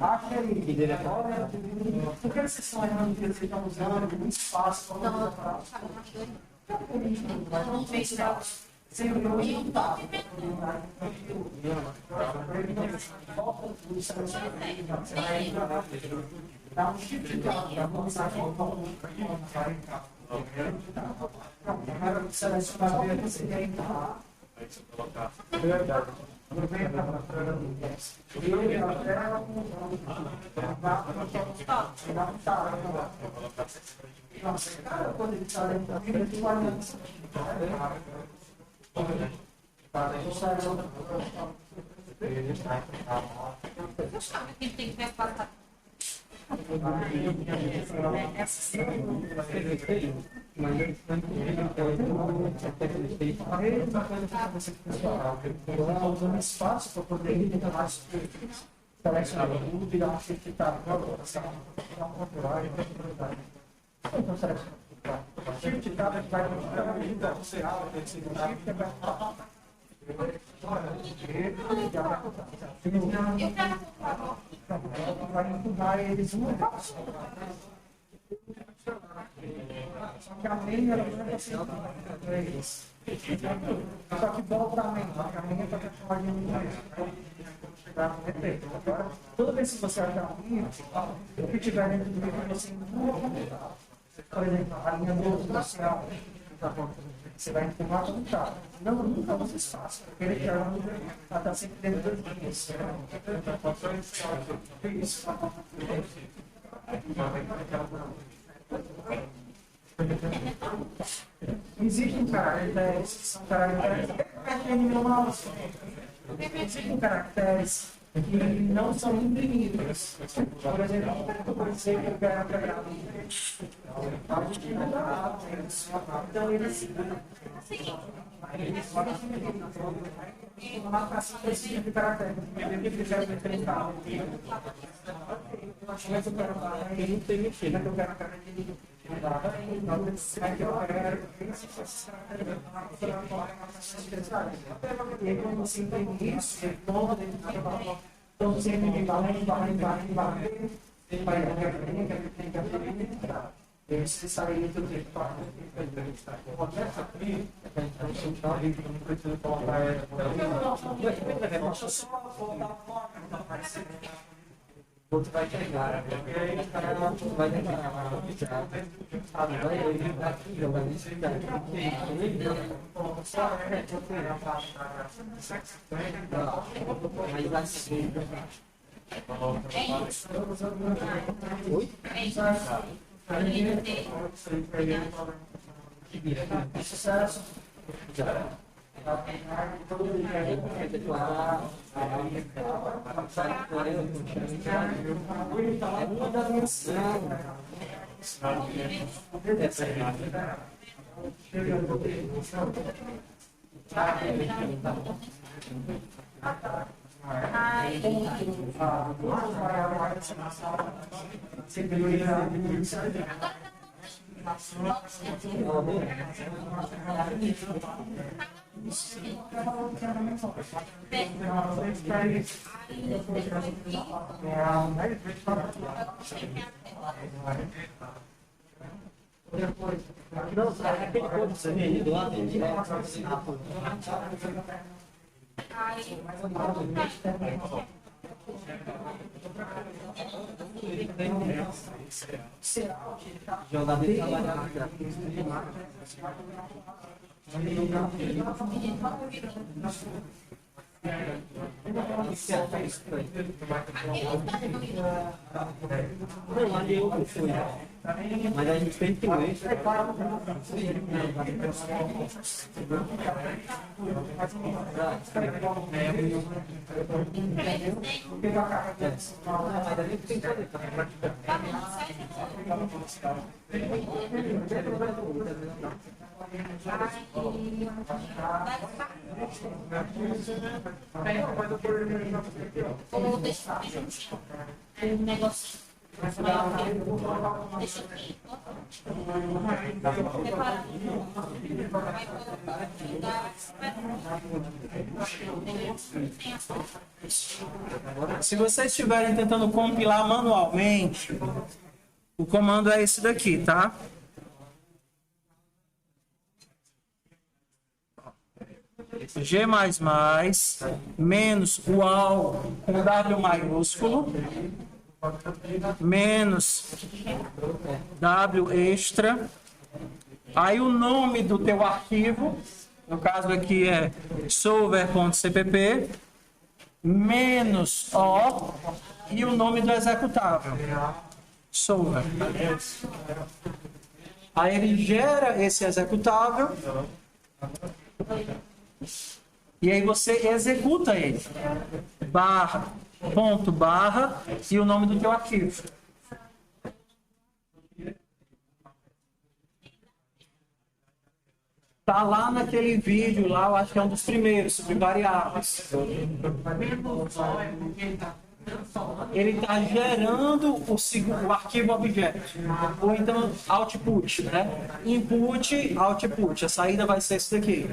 acho que por que vocês estão errando que vocês estão usando muito espaço para não sempre eu tá. Dá um shift para começar a selecionar você quer entrar. Quem tem que ver passar. Usando espaço para poder identificar selecionar tudo, virar um certificado. Então, selecionar. Certificado vai mostrar você vai empurrar eles uma vez. Só que a mente ela não é para eles. Só que volta a mente, a mente é para que a gente chegar no defeito. Agora, toda vez que você achar a linha, o que tiver dentro do livro você não vai contar. Por exemplo, a linha do social, você vai empurrar para lutar. Não, nunca vocês façam, porque ele quer estar sempre dentro das linhas. Isso. Existem caracteres que são caracteres. Existem caracteres que não são imprimidos. Por exemplo, eu sei que eu quero pegar então ele uma marcação específica de caractere. Ele quiser enfrentar. Mas eu quero falar, ele não tem mentira, eu quero a cara dele. E aí, quando você entende isso, ele toma dentro do trabalho. Então, você tem que você sair do jeito que outro vai pegar, porque aí o cara vai demorar sucesso. Jogador de trabalhar não, ali eu fui. Mas a gente tem que ver. Ou deixa um negócio. Deixa aqui. Se vocês estiverem tentando compilar manualmente, o comando é esse daqui, tá? G++ menos o AL com W maiúsculo menos W extra. Aí o nome do teu arquivo, no caso aqui é solver.cpp, menos O e o nome do executável. Solver. Aí ele gera esse executável e aí você executa ele. Barra, ponto, barra e o nome do teu arquivo. Tá lá naquele vídeo lá, eu acho que é um dos primeiros, sobre variáveis. Ele está gerando o arquivo objeto, ou então output, né? Input, output. A saída vai ser isso daqui.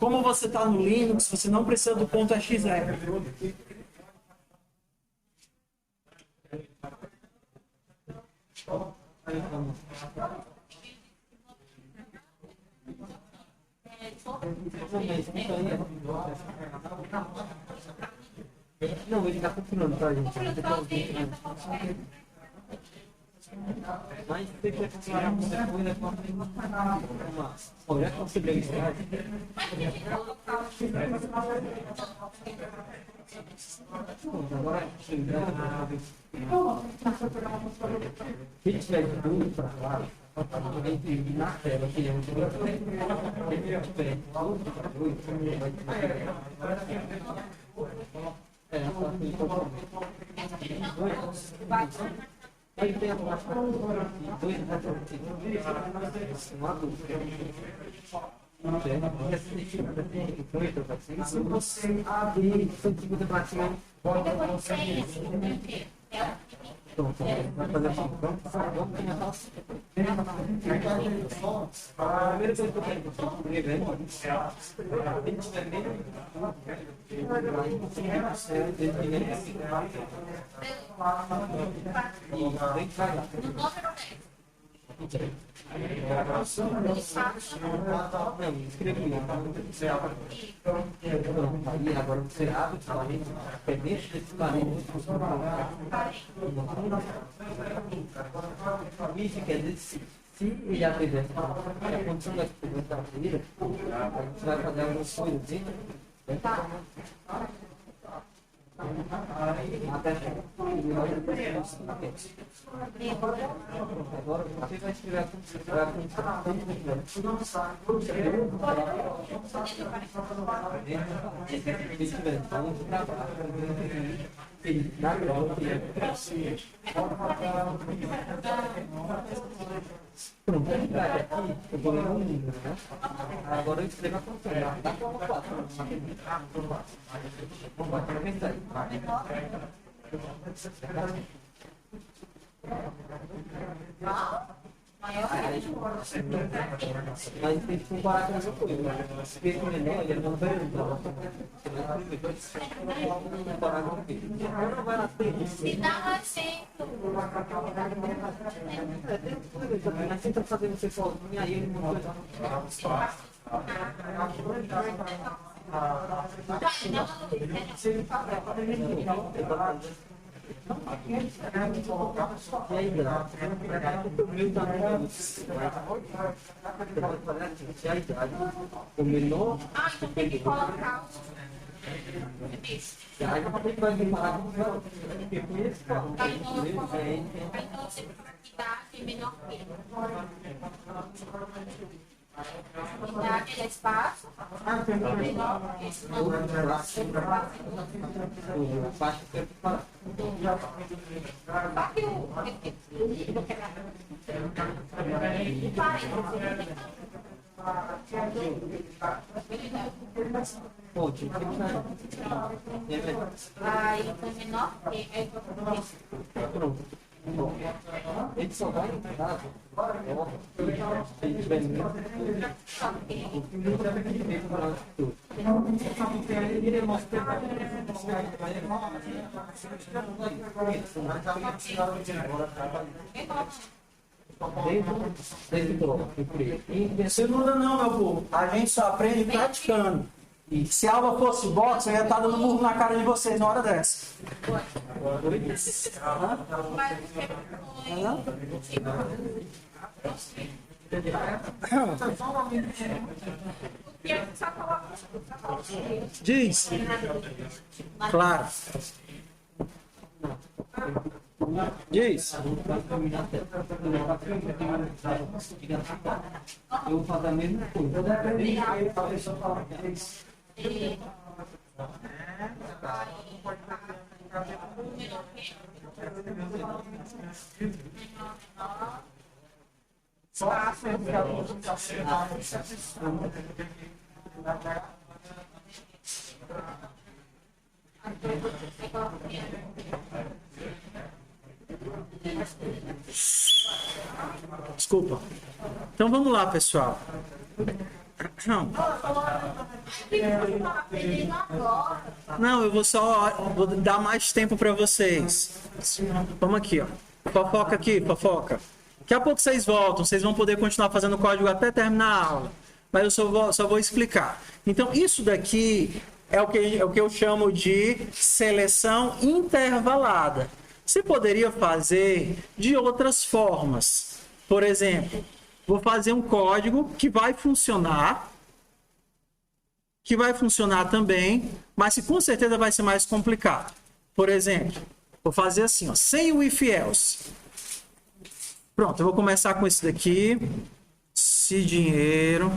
Como você está no Linux, você não precisa do ponto .exe. Não, ele está confirmando pra gente. Mas você quer confirmar alguma coisa? Olha, possibilidade. Agora, se tiver de tudo para lá, na tela, que é um se você abrir o tipo de praticamente vai fazer assim, vamos começar assim. A primeira coisa que eu quero aí agora você abre o parênteses, é dentro desse parênteses isso quer dizer se ele já fez a condição da experiência a gente vai fazer algumas coisas dentro. Agora você vai escrever a pronto, eu vou ler um livro, né? Agora eu escrevo a função, dá como 4. Vamos pensar aí. Mas tem que comparar com essa coisa. O peso menor, ele não vai entrar. Comparar com o peso. Não vai nascer. Se dá um exemplo. Mas você está fazendo você sozinho, aí ele não e aí, o meu tamanho o menor Então tem que colocar aí vai demorar porque esse carro então você dá menor que unidade é espaço menor que esse não faixa que para pode aí foi menor que é pronto. Ele só vai entrar se ele tiver Segunda não, meu povo. A gente só aprende praticando. E se a aula fosse boxe, eu ia estar dando murro na cara de vocês na hora dessa. E aí só coloca Diz. Claro. Diz. Eu vou fazer a mesma coisa. Desculpa. Então vamos lá, pessoal. Não, eu vou dar mais tempo para vocês. Vamos aqui, ó. Fofoca aqui, fofoca. Daqui a pouco vocês voltam, vocês vão poder continuar fazendo o código até terminar a aula. Mas eu só vou explicar. Então, isso daqui é o que eu chamo de seleção intervalada. Você poderia fazer de outras formas. Por exemplo, vou fazer um código que vai funcionar também, mas que com certeza vai ser mais complicado. Por exemplo, vou fazer assim, ó, sem o if else. Pronto, eu vou começar com esse daqui. Se dinheiro.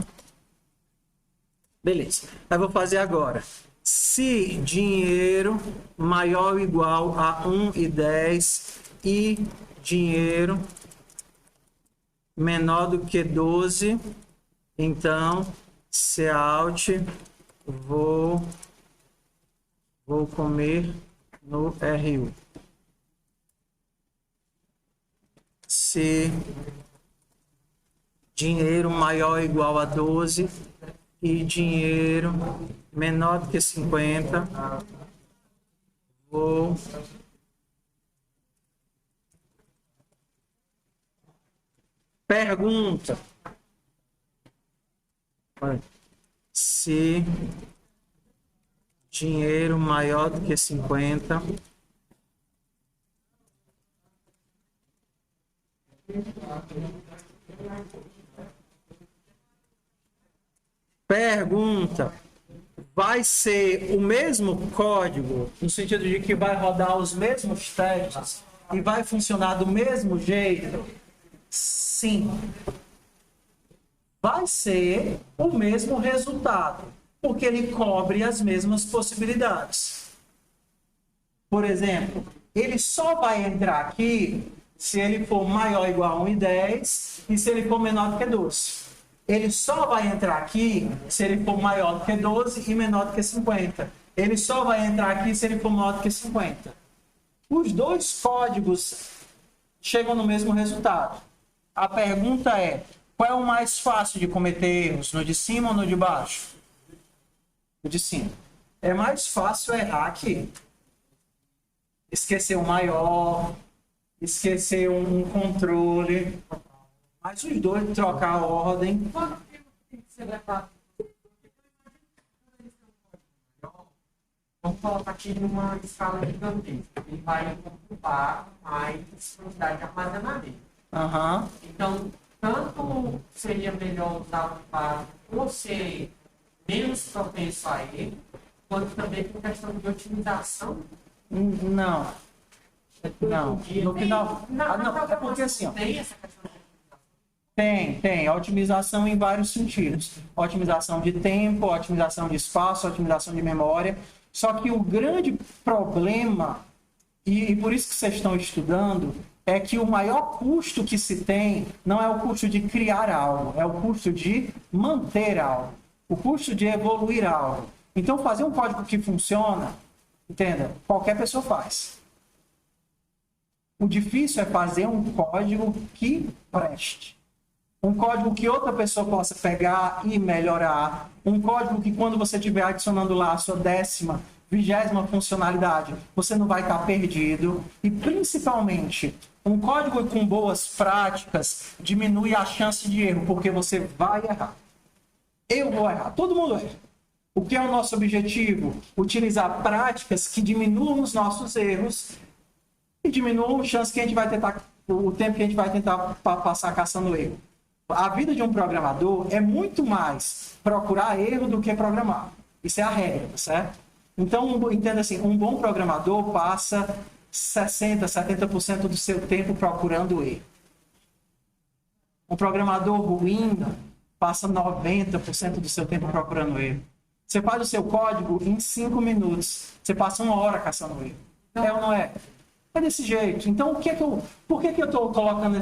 Beleza. Aí vou fazer agora. Se dinheiro maior ou igual a 1,10 e dinheiro menor do que 12, então, Cout, vou comer no RU. Se dinheiro maior ou igual a 12 e dinheiro menor do que 50, vou pergunta se dinheiro maior do que 50 pergunta vai ser o mesmo código, no sentido de que vai rodar os mesmos testes e vai funcionar do mesmo jeito? Sim. Vai ser o mesmo resultado, porque ele cobre as mesmas possibilidades. Por exemplo, ele só vai entrar aqui se ele for maior ou igual a 1,10 e se ele for menor do que 12. Ele só vai entrar aqui se ele for maior do que 12 e menor do que 50. Ele só vai entrar aqui se ele for maior do que 50. Os dois códigos chegam no mesmo resultado. A pergunta é, qual é o mais fácil de cometer erros? No de cima ou no de baixo? O de cima. É mais fácil errar aqui. Esquecer o maior, esquecer um controle. Mas os dois trocar a ordem. Vamos colocar aqui numa escala gigantesca. Ele vai ocupar mais quantidade de armazenamento. Aham. Então, tanto seria melhor usar o básico por ser menos propenso a ele, quanto também por questão de otimização. Não. Não. No final. Não. É porque assim, ó. Tem essa questão de Tem. Otimização em vários sentidos. Otimização de tempo, otimização de espaço, otimização de memória. Só que o grande problema, e por isso que vocês estão estudando, é que o maior custo que se tem não é o custo de criar algo, é o custo de manter algo, o custo de evoluir algo. Então, fazer um código que funciona, entenda, qualquer pessoa faz. O difícil é fazer um código que preste. Um código que outra pessoa possa pegar e melhorar. Um código que quando você estiver adicionando lá a sua 10ª, 20ª funcionalidade, você não vai estar perdido. E principalmente, um código com boas práticas diminui a chance de erro, porque você vai errar. Eu vou errar, todo mundo erra. O que é o nosso objetivo? Utilizar práticas que diminuam os nossos erros e diminuam a chance que a gente vai tentar, o tempo que a gente vai tentar passar caçando erro. A vida de um programador é muito mais procurar erro do que programar. Isso é a regra, tá certo? Então, entenda assim, um bom programador passa 60%, 70% do seu tempo procurando erro. Um programador ruim passa 90% do seu tempo procurando erro. Você faz o seu código em 5 minutos. Você passa 1 hora caçando erro. É ou não é? É desse jeito. Então, por que eu estou colocando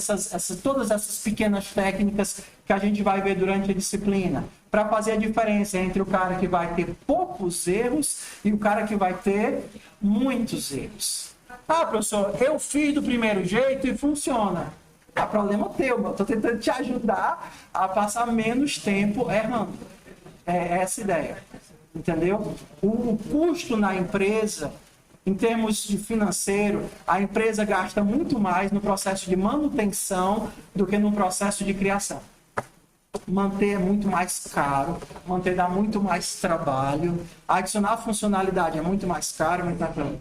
todas essas pequenas técnicas que a gente vai ver durante a disciplina? Para fazer a diferença entre o cara que vai ter poucos erros e o cara que vai ter muitos erros. Ah, professor, eu fiz do primeiro jeito e funciona. É problema teu, eu estou tentando te ajudar a passar menos tempo errando. É essa a ideia. Entendeu? O custo na empresa, em termos de financeiro, a empresa gasta muito mais no processo de manutenção do que no processo de criação. Manter é muito mais caro, manter dá muito mais trabalho, adicionar funcionalidade é muito mais caro, muito mais caro.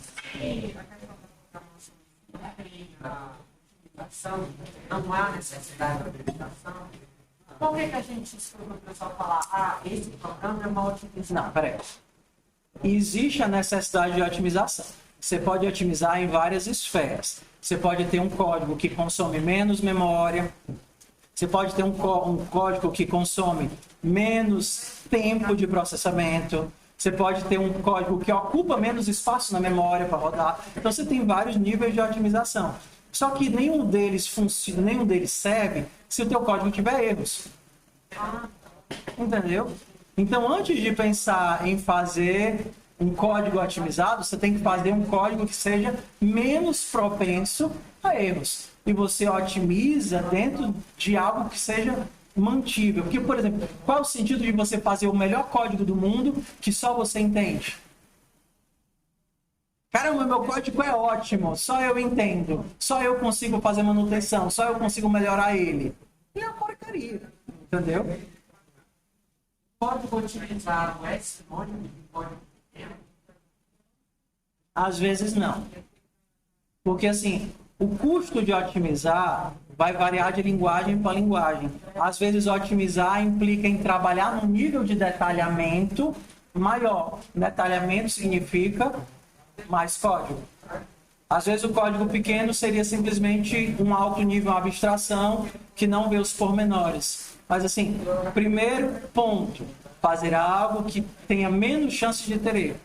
Não há necessidade de habilitação. Por que a gente escuta o pessoal falar, esse programa é uma otimização? Não, peraí. Existe a necessidade de otimização. Você pode otimizar em várias esferas. Você pode ter um código que consome menos memória. Você pode ter um código que consome menos tempo de processamento. Você pode ter um código que ocupa menos espaço na memória para rodar. Então, você tem vários níveis de otimização. Só que nenhum deles funciona, nenhum deles serve se o teu código tiver erros. Entendeu? Então, antes de pensar em fazer um código otimizado, você tem que fazer um código que seja menos propenso a erros. E você otimiza dentro de algo que seja mantível. Porque, por exemplo, qual é o sentido de você fazer o melhor código do mundo que só você entende? Caramba, meu código é ótimo, só eu entendo, só eu consigo fazer manutenção, só eu consigo melhorar ele. E é uma porcaria, entendeu? Código otimizado é sinônimo de código pequeno? Às vezes não. Porque assim, o custo de otimizar vai variar de linguagem para linguagem. Às vezes otimizar implica em trabalhar num nível de detalhamento maior. Detalhamento significa mais código. Às vezes o código pequeno seria simplesmente um alto nível, uma abstração que não vê os pormenores. Mas assim, primeiro ponto, fazer algo que tenha menos chance de ter erro.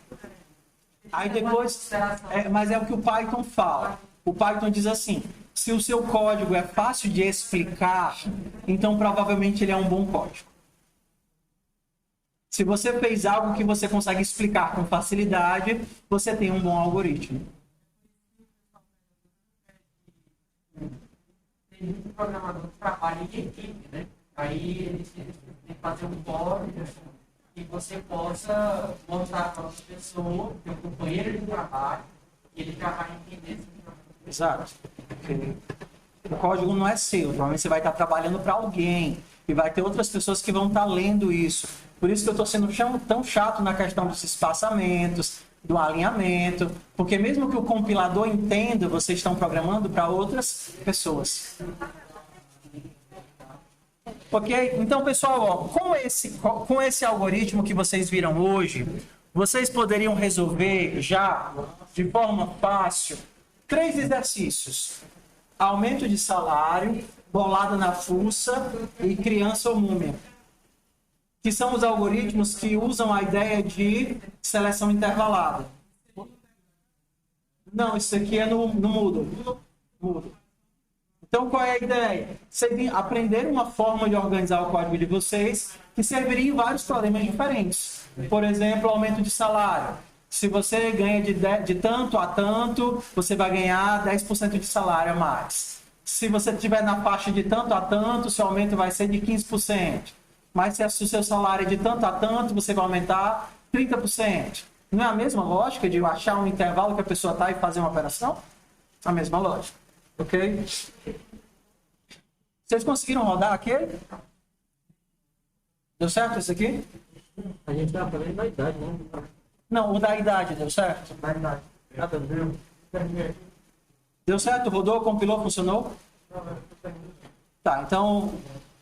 Aí depois, mas é o que o Python fala. O Python diz assim, se o seu código é fácil de explicar, então provavelmente ele é um bom código. Se você fez algo que você consegue explicar com facilidade, você tem um bom algoritmo. Tem muito programador que trabalha em equipe, né? Aí eles têm que fazer um código que você possa mostrar para outra pessoa, teu companheiro de trabalho, e ele já vai entender. Exato. Porque o código não é seu, provavelmente você vai estar trabalhando para alguém e vai ter outras pessoas que vão estar lendo isso. Por isso que eu estou sendo tão chato na questão dos espaçamentos, do alinhamento, porque mesmo que o compilador entenda, vocês estão programando para outras pessoas. Ok? Então, pessoal, ó, com esse algoritmo que vocês viram hoje, vocês poderiam resolver já, de forma fácil, 3 exercícios. Aumento de salário, bolada na fuça e criança ou múmia. Que são os algoritmos que usam a ideia de seleção intervalada. Não, isso aqui é no Moodle. Então, qual é a ideia? Vocês aprenderam uma forma de organizar o código de vocês que serviria em vários problemas diferentes. Por exemplo, aumento de salário. Se você ganha de tanto a tanto, você vai ganhar 10% de salário a mais. Se você estiver na faixa de tanto a tanto, seu aumento vai ser de 15%. Mas se o seu salário é de tanto a tanto, você vai aumentar 30%. Não é a mesma lógica de achar um intervalo que a pessoa está e fazer uma operação? A mesma lógica. Ok? Vocês conseguiram rodar aquele? Deu certo esse aqui? A gente tá falando da idade, né? Não, o da idade, deu certo? Da idade. Nada viu? Deu certo? Rodou, compilou, funcionou? Tá, então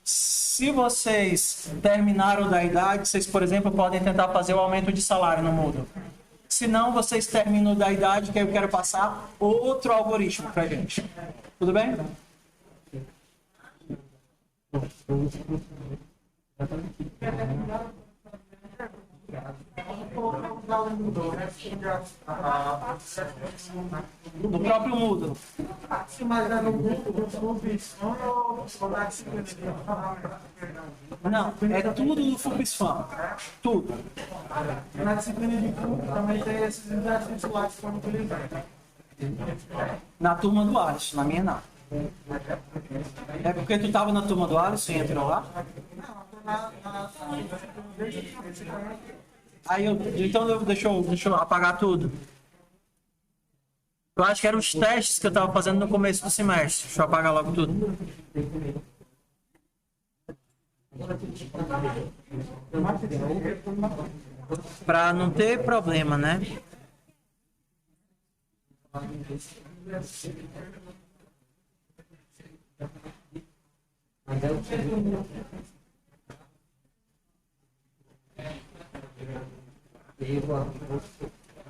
Se vocês terminaram da idade, vocês, por exemplo, podem tentar fazer o aumento de salário no Moodle. Se não, vocês terminam da idade, que eu quero passar outro algoritmo para gente. Tudo bem? No próprio Moodle. Não, é tudo no FUPSFAM. Tudo. Na disciplina de FUP também tem esses exercícios lá que foram utilizados. Na turma do Alisson, na minha não. É porque tu estava na turma do Alisson e entrou lá? Aí então deixa eu apagar tudo. Eu acho que eram os testes que eu estava fazendo no começo do semestre. Deixa eu apagar logo tudo. Para não ter problema, né?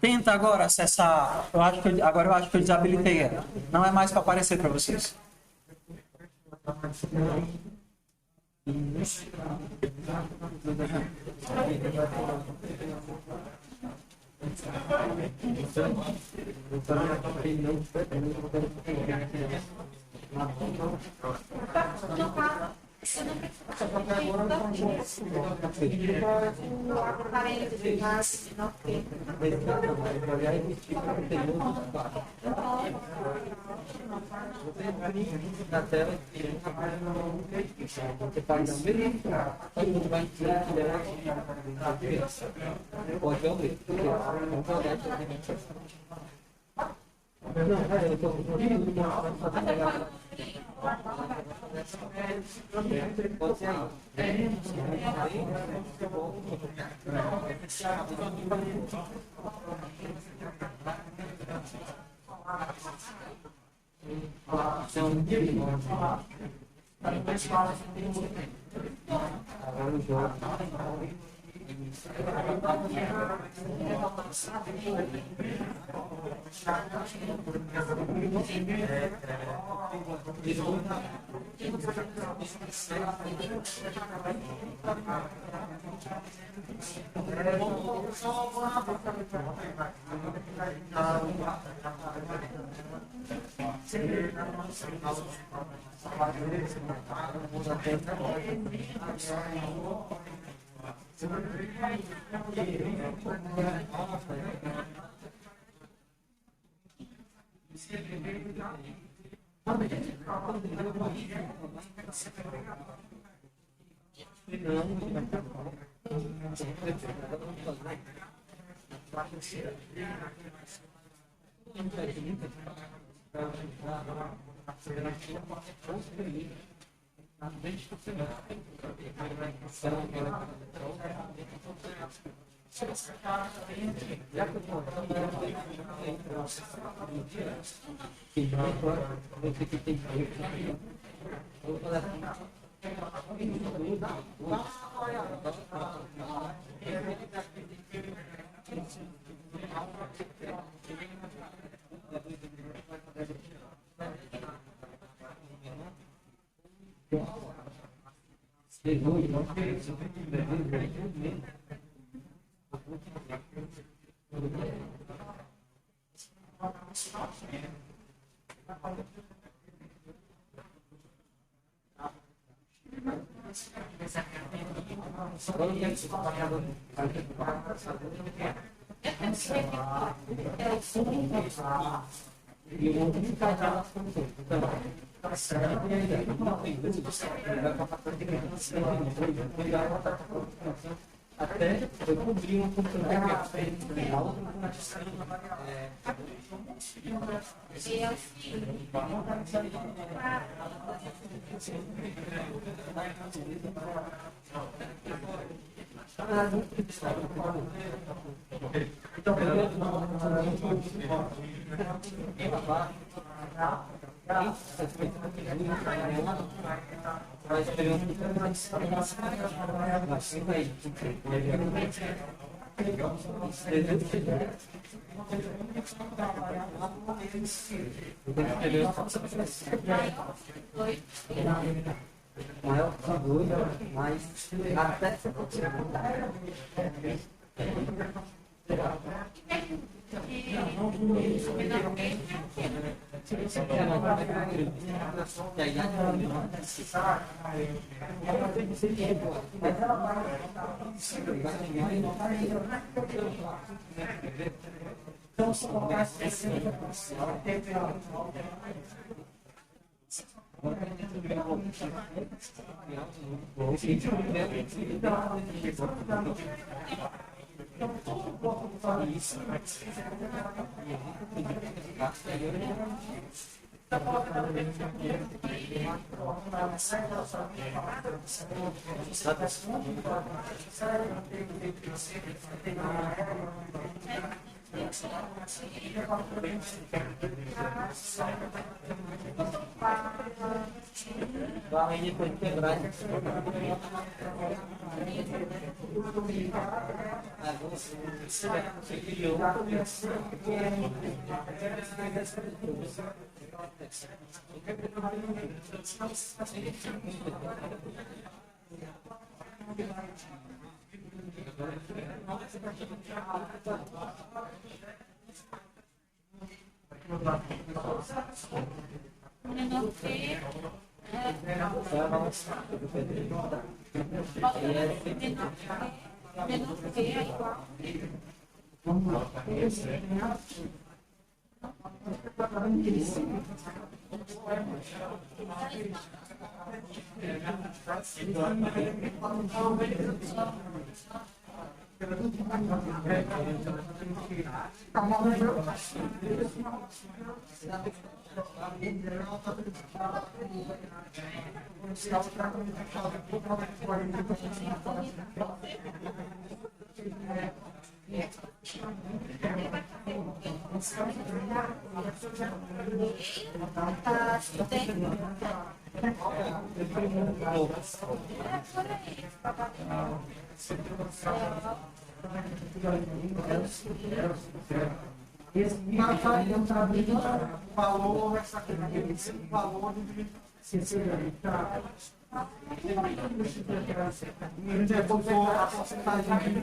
Tenta agora acessar. Agora eu acho que eu desabilitei ela. Não é mais para aparecer para vocês. Na tela você faz o mesmo, todo mundo vai dizer que é pode ver o mesmo. Pode ser aí. Até eu cobri uma oportunidade real Maior que 2, mas até vai depois quebrar. Você criou. Menor que é igual. Esse vai entrar dentro do valor, essa valor de sinceridade. Ele botou a porcentagem de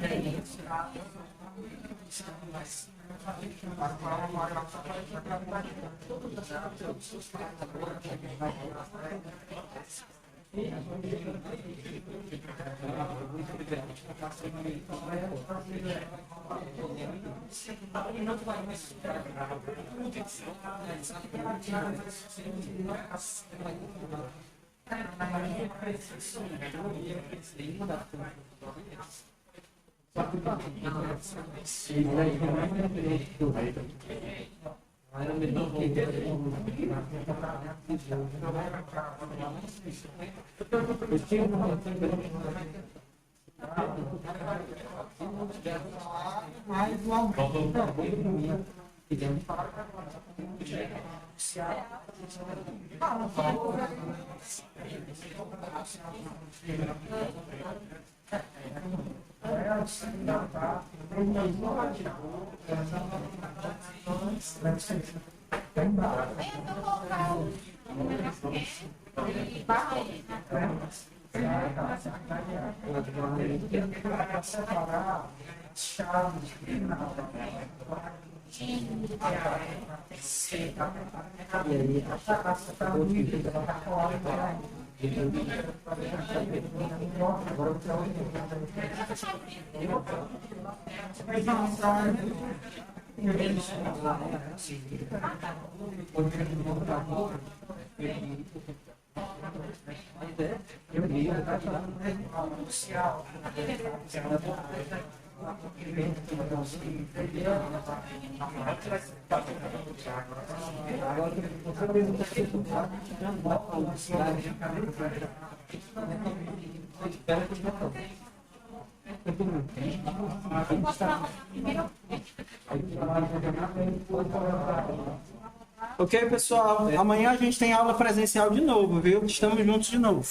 Ok, pessoal? Amanhã a gente tem aula presencial de novo, viu? Estamos juntos de novo.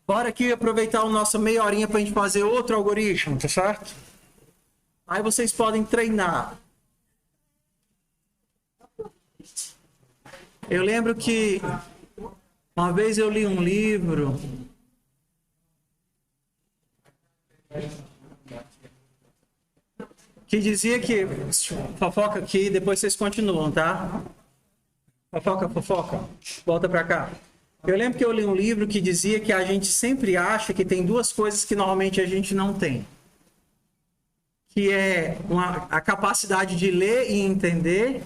Bora aqui aproveitar a nossa meia horinha para a gente fazer outro algoritmo, tá certo? Aí vocês podem treinar. Eu lembro que uma vez eu li um livro que dizia que... Fofoca aqui, depois vocês continuam, tá? Fofoca. Volta pra cá. Eu lembro que eu li um livro que dizia que a gente sempre acha que tem duas coisas que normalmente a gente não tem. Que é a capacidade de ler e entender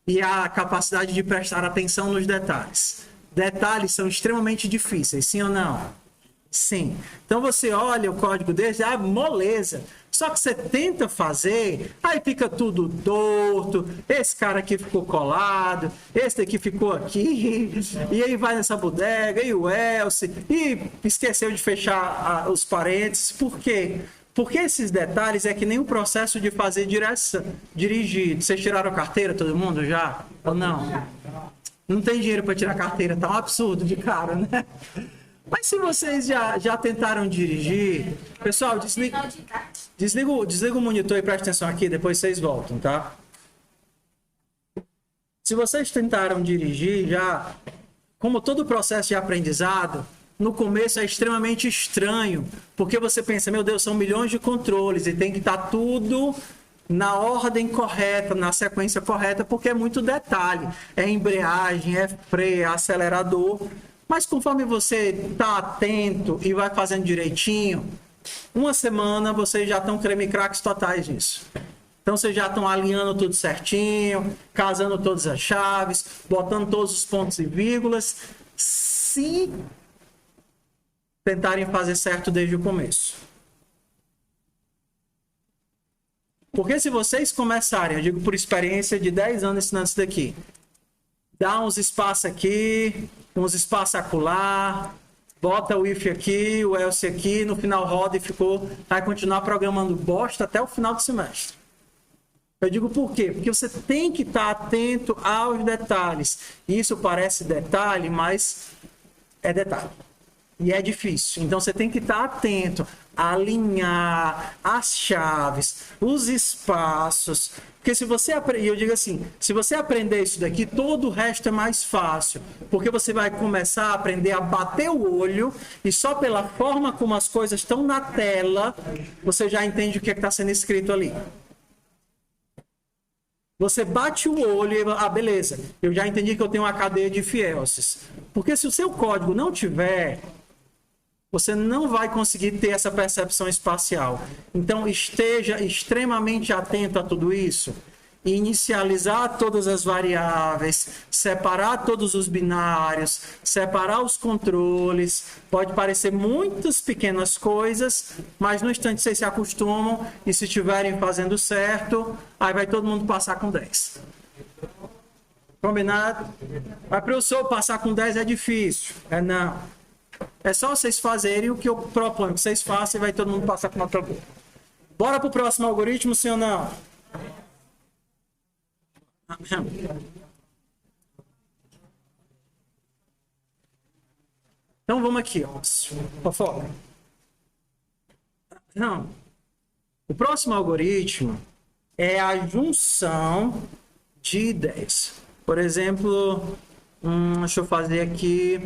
e a capacidade de prestar atenção nos detalhes. Detalhes são extremamente difíceis, sim ou não? Sim. Então você olha o código desse, moleza. Só que você tenta fazer, aí fica tudo torto, esse cara aqui ficou colado, esse daqui ficou aqui, e aí vai nessa bodega, e o Elcio, e esqueceu de fechar os parênteses. Por quê? Porque esses detalhes é que nem o processo de fazer dirigir. Vocês tiraram a carteira, todo mundo já? Ou não? Não tem dinheiro para tirar a carteira, tá um absurdo de cara, né? Mas se vocês já tentaram dirigir... Pessoal, desliga o monitor e presta atenção aqui, depois vocês voltam, tá? Se vocês tentaram dirigir já, como todo processo de aprendizado, no começo é extremamente estranho, porque você pensa, meu Deus, são milhões de controles e tem que estar tudo na ordem correta, na sequência correta, porque é muito detalhe. É embreagem, é freio, é acelerador... Mas conforme você está atento e vai fazendo direitinho, uma semana vocês já estão creme craques totais nisso. Então vocês já estão alinhando tudo certinho, casando todas as chaves, botando todos os pontos e vírgulas, se tentarem fazer certo desde o começo. Porque se vocês começarem, eu digo por experiência de 10 anos ensinando isso daqui, dá uns espaços aqui, uns espaços acolá, bota o if aqui, o else aqui, no final roda e vai continuar programando bosta até o final do semestre. Eu digo por quê? Porque você tem que estar atento aos detalhes. Isso parece detalhe, mas é detalhe. E é difícil. Então você tem que estar atento, alinhar as chaves, os espaços. Porque se você aprender, eu digo assim, se você aprender isso daqui, todo o resto é mais fácil. Porque você vai começar a aprender a bater o olho e só pela forma como as coisas estão na tela, você já entende o que está sendo escrito ali. Você bate o olho e, beleza, eu já entendi que eu tenho uma cadeia de if elses. Porque se o seu código não tiver, você não vai conseguir ter essa percepção espacial. Então, esteja extremamente atento a tudo isso. Inicializar todas as variáveis, separar todos os binários, separar os controles. Pode parecer muitas pequenas coisas, mas no instante vocês se acostumam e se estiverem fazendo certo, aí vai todo mundo passar com 10. Combinado? Mas para o senhor passar com 10 é difícil. Não. É só vocês fazerem o que eu proponho que vocês façam e vai todo mundo passar com nota boa. Bora para o próximo algoritmo, sim ou não? Então vamos aqui, ó. Fofoca. Não. O próximo algoritmo é a junção de ideias. Por exemplo, deixa eu fazer aqui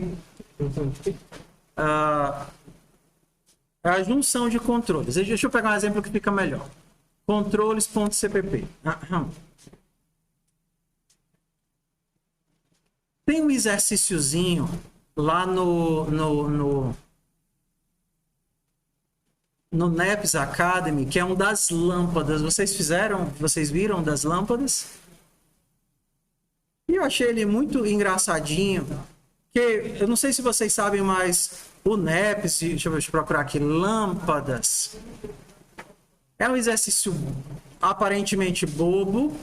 a junção de controles. Deixa eu pegar um exemplo que fica melhor. Controles.cpp. Tem um exercíciozinho lá no NEPS Academy, que é um das lâmpadas. Vocês viram das lâmpadas? E eu achei ele muito engraçadinho. Que eu não sei se vocês sabem, mas o NEPS, deixa eu procurar aqui, lâmpadas. É um exercício aparentemente bobo,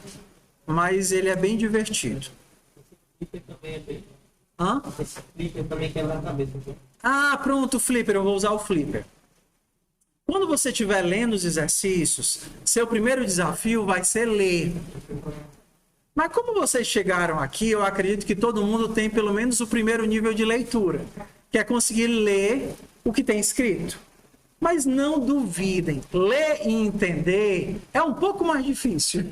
mas ele é bem divertido. Hã? Esse flipper também quebra a cabeça. Pronto, o flipper, eu vou usar o flipper. Quando você estiver lendo os exercícios, seu primeiro desafio vai ser ler. Mas como vocês chegaram aqui, eu acredito que todo mundo tem pelo menos o primeiro nível de leitura, que é conseguir ler o que tem escrito. Mas não duvidem, ler e entender é um pouco mais difícil.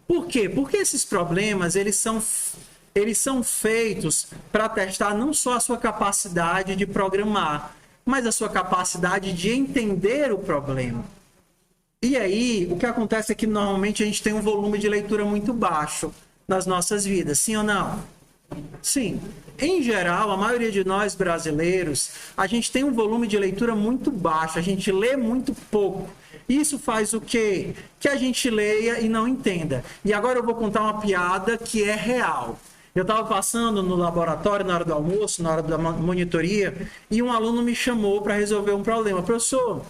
Por quê? Porque esses problemas, eles são feitos para testar não só a sua capacidade de programar, mas a sua capacidade de entender o problema. E aí, o que acontece é que normalmente a gente tem um volume de leitura muito baixo nas nossas vidas, sim ou não? Sim. Em geral, a maioria de nós brasileiros, a gente tem um volume de leitura muito baixo, a gente lê muito pouco. Isso faz o quê? Que a gente leia e não entenda. E agora eu vou contar uma piada que é real. Eu estava passando no laboratório na hora do almoço, na hora da monitoria, e um aluno me chamou para resolver um problema. Professor,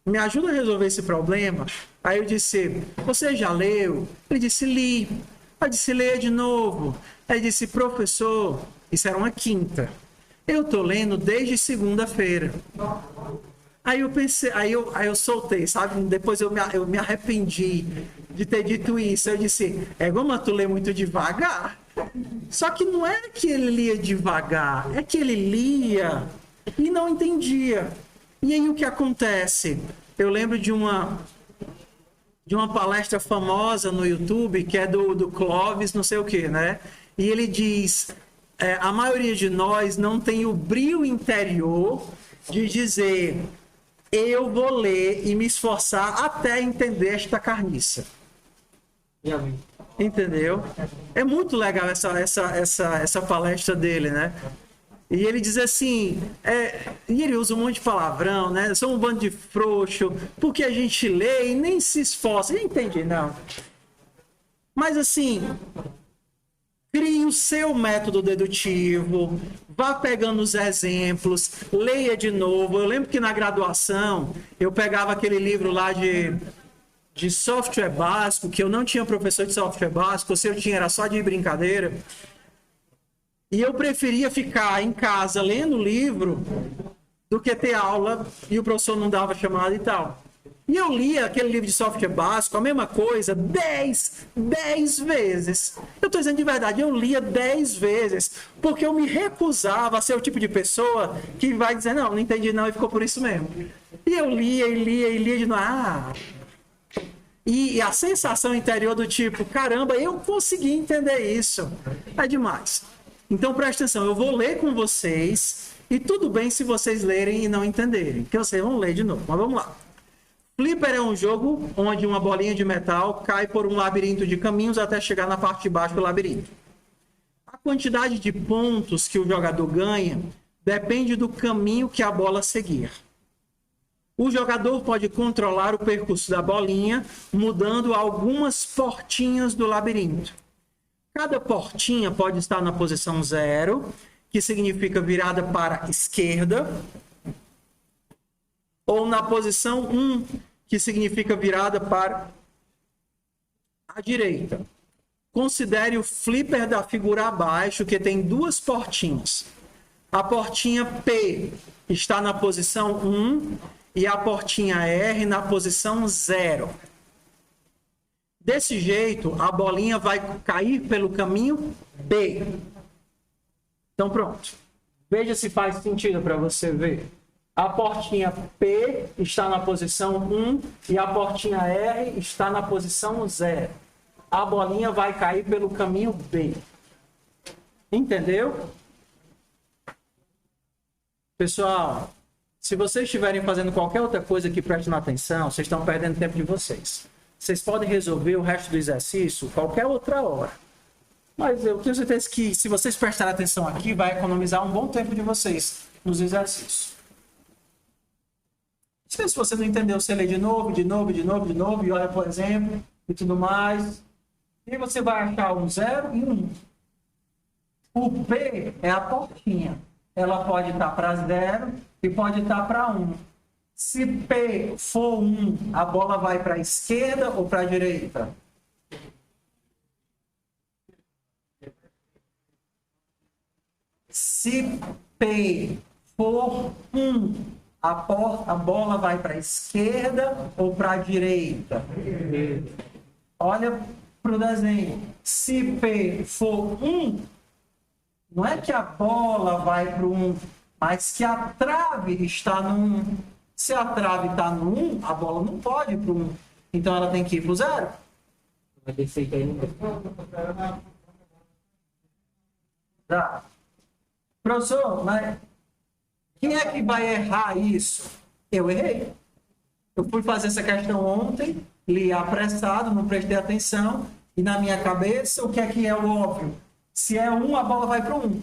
me ajuda a resolver esse problema? Aí eu disse, você já leu? Ele disse, li. Eu disse, leia de novo. Aí ele disse, professor, isso era uma quinta. Eu estou lendo desde segunda-feira. Aí eu pensei, aí eu soltei, sabe? Depois eu me arrependi de ter dito isso. Eu disse, mas tu lê muito devagar. Só que não é que ele lia devagar, é que ele lia e não entendia. E aí o que acontece? Eu lembro de uma palestra famosa no YouTube, que é do Clóvis, não sei o que, né? E ele diz, a maioria de nós não tem o brio interior de dizer, eu vou ler e me esforçar até entender esta carniça. Entendeu? É muito legal essa palestra dele, né? E ele diz assim, e ele usa um monte de palavrão, né? Sou um bando de frouxo, porque a gente lê e nem se esforça. Não entendi, não. Mas assim, crie o seu método dedutivo, vá pegando os exemplos, leia de novo. Eu lembro que na graduação, eu pegava aquele livro lá de software básico, que eu não tinha professor de software básico, se eu tinha era só de brincadeira. E eu preferia ficar em casa lendo o livro do que ter aula e o professor não dava chamada e tal. E eu lia aquele livro de software básico, a mesma coisa, 10 vezes. Eu estou dizendo de verdade, eu lia 10 vezes, porque eu me recusava a ser o tipo de pessoa que vai dizer, não entendi não, e ficou por isso mesmo. E eu lia e lia de novo. E a sensação interior do tipo, caramba, eu consegui entender isso. É demais. Então, presta atenção, eu vou ler com vocês, e tudo bem se vocês lerem e não entenderem, porque vocês vão ler de novo. Mas vamos lá. Flipper é um jogo onde uma bolinha de metal cai por um labirinto de caminhos até chegar na parte de baixo do labirinto. A quantidade de pontos que o jogador ganha depende do caminho que a bola seguir. O jogador pode controlar o percurso da bolinha, mudando algumas portinhas do labirinto. Cada portinha pode estar na posição 0, que significa virada para a esquerda, ou na posição 1, que significa virada para a direita. Considere o flipper da figura abaixo, que tem duas portinhas. A portinha P está na posição 1 e a portinha R na posição 0. Desse jeito, a bolinha vai cair pelo caminho B. Então, pronto. Veja se faz sentido para você ver. A portinha P está na posição 1 e a portinha R está na posição 0. A bolinha vai cair pelo caminho B. Entendeu? Pessoal, se vocês estiverem fazendo qualquer outra coisa que prestem atenção, vocês estão perdendo tempo de vocês. Vocês podem resolver o resto do exercício qualquer outra hora. Mas eu tenho certeza que se vocês prestarem atenção aqui, vai economizar um bom tempo de vocês nos exercícios. Se você não entendeu, você lê de novo, e olha, por exemplo, e tudo mais. E você vai achar um 0 e 1. O P é a portinha. Ela pode estar para 0 e pode estar para 1. Se P for 1, a bola vai para a esquerda ou para a direita? Se P for 1, a bola vai para a esquerda ou para a direita? Olha para o desenho. Se P for 1, não é que a bola vai para 1, mas que a trave está no 1. Se a trave está no 1, a bola não pode ir para o 1. Então ela tem que ir para o 0. Vai descer aí no Tá. Professor, mas quem é que vai errar isso? Eu errei. Eu fui fazer essa questão ontem, li apressado, não prestei atenção, e na minha cabeça, o que é o óbvio? Se é 1, a bola vai para o 1.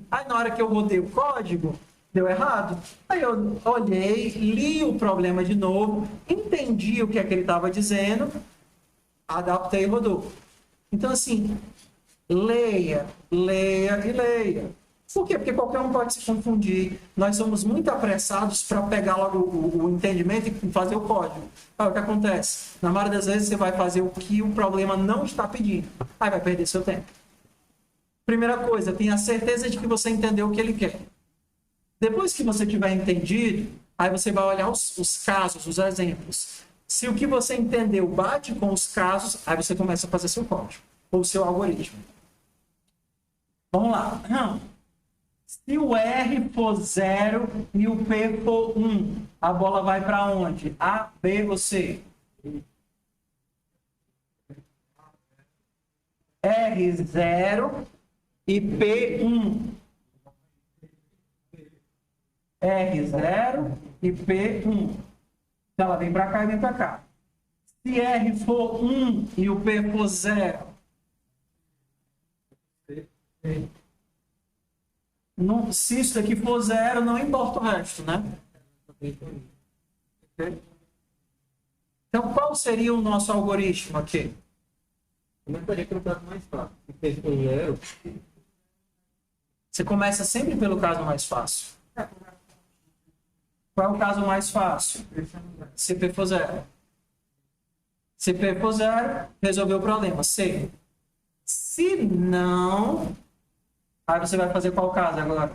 Aí na hora que eu rodei o código, deu errado. Aí eu olhei, li o problema de novo, entendi o que é que ele estava dizendo, adaptei e rodou. Então, assim, leia, leia e leia. Por quê? Porque qualquer um pode se confundir. Nós somos muito apressados para pegar logo o entendimento e fazer o código. Aí o que acontece? Na maioria das vezes você vai fazer o que o problema não está pedindo. Aí vai perder seu tempo. Primeira coisa, tenha certeza de que você entendeu o que ele quer. Depois que você tiver entendido, aí você vai olhar os casos, os exemplos. Se o que você entendeu bate com os casos, aí você começa a fazer seu código, ou seu algoritmo. Vamos lá. Se o R for 0 e o P for 1, a bola vai para onde? A, B ou C? R0 e P1. R0 e P1. Então ela vem para cá e vem para cá. Se R for 1 e o P for 0. Não, se isso daqui for 0, não importa o resto, né? Então, qual seria o nosso algoritmo aqui? Começaria pelo caso mais fácil. Se fez com 0, Você começa sempre pelo caso mais fácil. Qual é o caso mais fácil? Se P for 0. Se P for 0, resolveu o problema. C. Se não... Aí você vai fazer qual caso agora?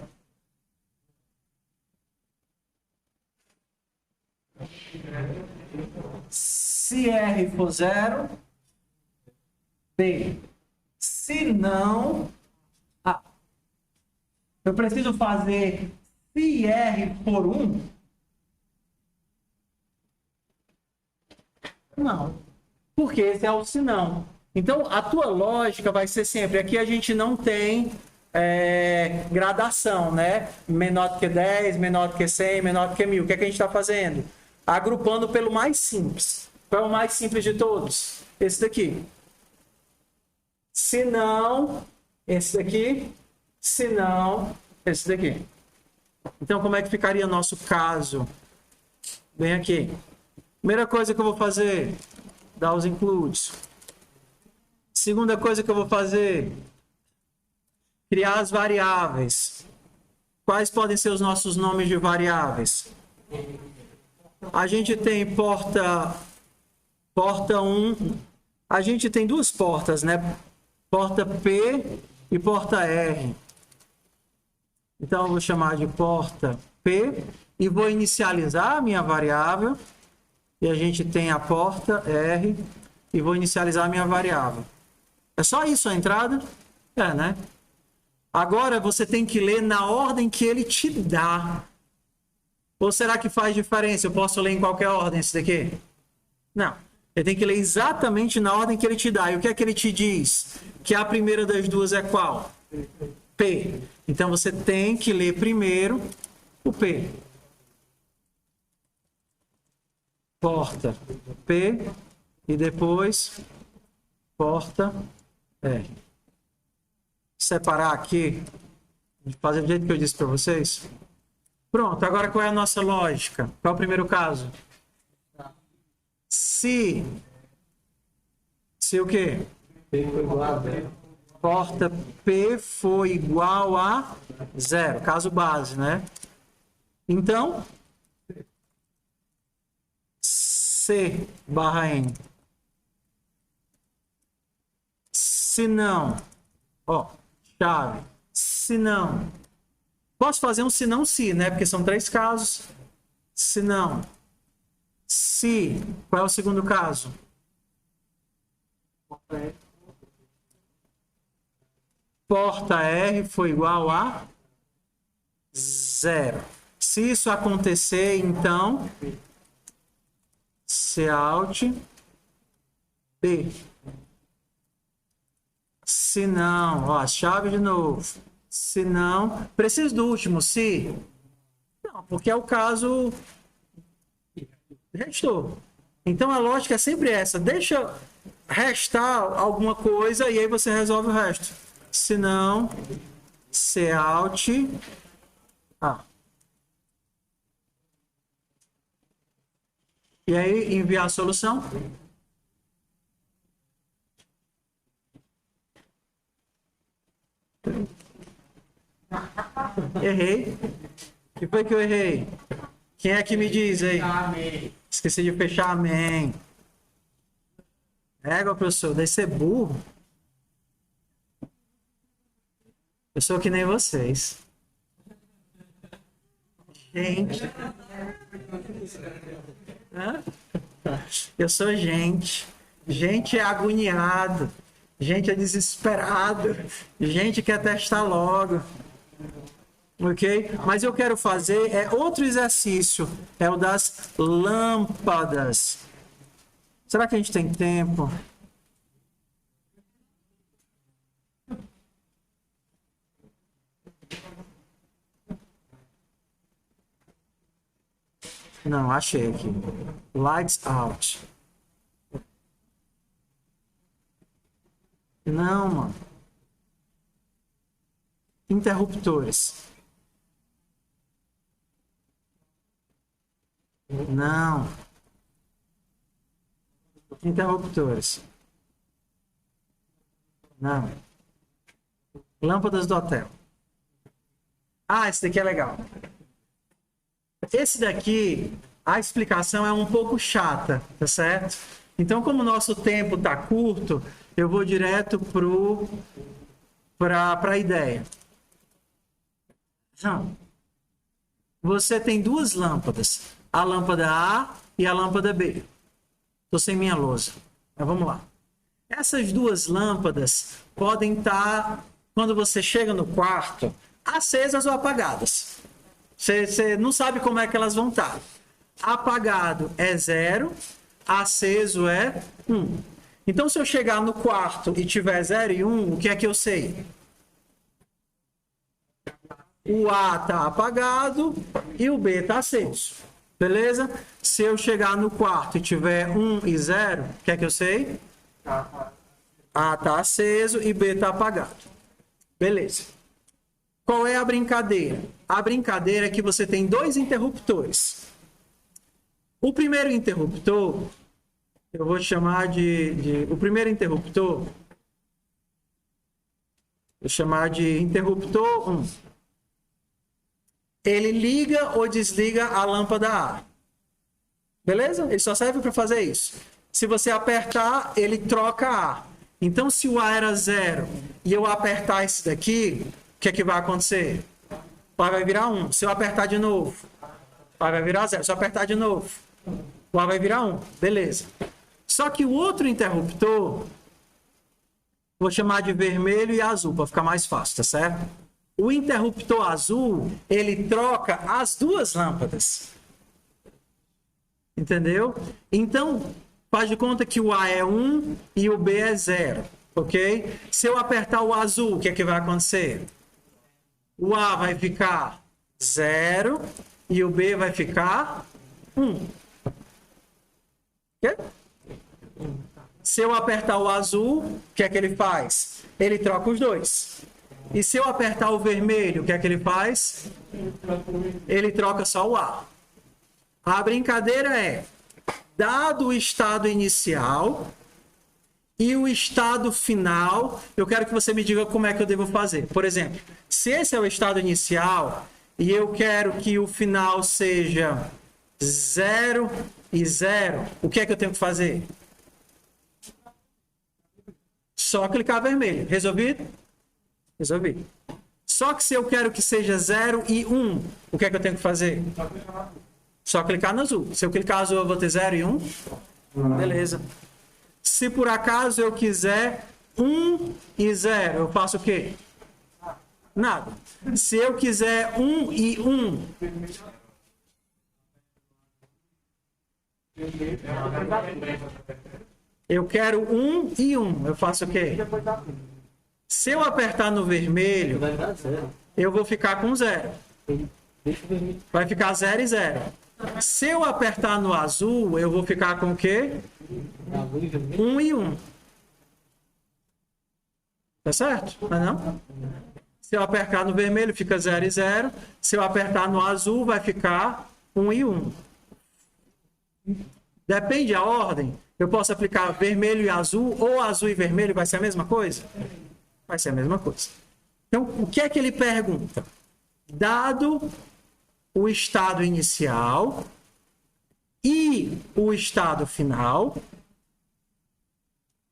Se R for 0, B. Se não... eu preciso fazer se R for 1? Não. Porque esse é o se não. Então, a tua lógica vai ser sempre... Aqui a gente não tem... gradação, né? Menor do que 10, menor do que 100, menor do que 1000. O que é que a gente está fazendo? Agrupando pelo mais simples. Qual é o mais simples de todos? Esse daqui. Se não, esse daqui. Se não, esse daqui. Então, como é que ficaria nosso caso? Bem aqui. Primeira coisa que eu vou fazer, dar os includes. Segunda coisa que eu vou fazer, criar as variáveis. Quais podem ser os nossos nomes de variáveis? A gente tem porta 1. A gente tem duas portas, né? Porta P e porta R. Então, eu vou chamar de porta P e vou inicializar a minha variável. E a gente tem a porta R e vou inicializar a minha variável. É só isso a entrada? É, né? Agora você tem que ler na ordem que ele te dá. Ou será que faz diferença? Eu posso ler em qualquer ordem isso daqui? Não. Ele tem que ler exatamente na ordem que ele te dá. E o que é que ele te diz? Que a primeira das duas é qual? P. Então você tem que ler primeiro o P. Porta P e depois porta R. Separar aqui, fazer do jeito que eu disse para vocês. Pronto, agora qual é a nossa lógica? Qual é o primeiro caso? Se o quê? P foi igual a 0. Porta P foi igual a 0, caso base, né? Então, C barra N. Se não, chave. Se não, posso fazer um se não se, né? Porque são 3 casos. Se não, se, qual é o segundo caso? Porta R foi igual a 0. 0. Se isso acontecer, então, Cout B. Se não, ó, chave de novo. Se não, preciso do último, se? Não, porque é o caso restou. Então a lógica é sempre essa, deixa restar alguma coisa e aí você resolve o resto. Se não, Cout A. E aí enviar a solução. Errei. O que foi que eu errei? Quem é que me diz aí? Amém. Esqueci de fechar amém. Professor, deve ser burro. Eu sou que nem vocês. Gente. Hã? Eu sou gente. Gente é agoniado. Gente é desesperado. Gente quer testar logo. Ok? Mas eu quero fazer outro exercício. É o das lâmpadas. Será que a gente tem tempo? Não, achei aqui. Lights out. Não, mano. Interruptores. Não. Interruptores. Não. Lâmpadas do hotel. Ah, esse daqui é legal. Esse daqui, a explicação é um pouco chata, tá certo? Então, como o nosso tempo tá curto, eu vou direto para a ideia. Não. Você tem duas lâmpadas, a lâmpada A e a lâmpada B. Estou sem minha lousa, mas vamos lá. Essas duas lâmpadas podem estar, quando você chega no quarto, acesas ou apagadas. Você não sabe como é que elas vão estar. Apagado é 0, aceso é 1. Então, se eu chegar no quarto e tiver 0 e 1, o que é que eu sei? O A está apagado e o B está aceso. Beleza? Se eu chegar no quarto e tiver 1 e 0, o que é que eu sei? A está aceso e B está apagado. Beleza. Qual é a brincadeira? A brincadeira é que você tem dois interruptores. O primeiro interruptor, eu vou chamar o primeiro interruptor, vou chamar de interruptor 1. Ele liga ou desliga a lâmpada A. Beleza? Ele só serve para fazer isso. Se você apertar, ele troca A. Então, se o A era 0 e eu apertar esse daqui, o que é que vai acontecer? O A vai virar 1. Se eu apertar de novo, o A vai virar 0. Se eu apertar de novo, o A vai virar 1. Beleza. Só que o outro interruptor, vou chamar de vermelho e azul, para ficar mais fácil, tá certo? O interruptor azul, ele troca as duas lâmpadas. Entendeu? Então, faz de conta que o A é 1 e o B é 0. Ok? Se eu apertar o azul, o que é que vai acontecer? O A vai ficar 0 e o B vai ficar 1. Ok? Se eu apertar o azul, o que é que ele faz? Ele troca os dois. E se eu apertar o vermelho, o que é que ele faz? Ele troca só o A. A brincadeira é, dado o estado inicial e o estado final, eu quero que você me diga como é que eu devo fazer. Por exemplo, se esse é o estado inicial e eu quero que o final seja 0 e 0, o que é que eu tenho que fazer? Só clicar vermelho. Resolvido? Resolvi. Só que se eu quero que seja 0 e 1, o que é que eu tenho que fazer? Só clicar no azul. Se eu clicar no azul, eu vou ter 0 e 1. Beleza. Se por acaso eu quiser 1 e 0, eu faço o quê? Nada. Se eu quiser 1 e 1, eu quero 1 e 1, eu faço o quê? Se eu apertar no vermelho, Vai dar 0. eu vou ficar com 0. Deixa o vermelho. Vai ficar 0 e 0. Se eu apertar no azul, eu vou ficar com o quê? Azul e vermelho. 1 e 1. Tá certo? Não é não? Se eu apertar no vermelho, fica 0 e 0. Se eu apertar no azul, vai ficar 1 e 1. Depende da ordem. Eu posso aplicar vermelho e azul, ou azul e vermelho, vai ser a mesma coisa? Vai ser a mesma coisa. Então, o que é que ele pergunta? Dado o estado inicial e o estado final,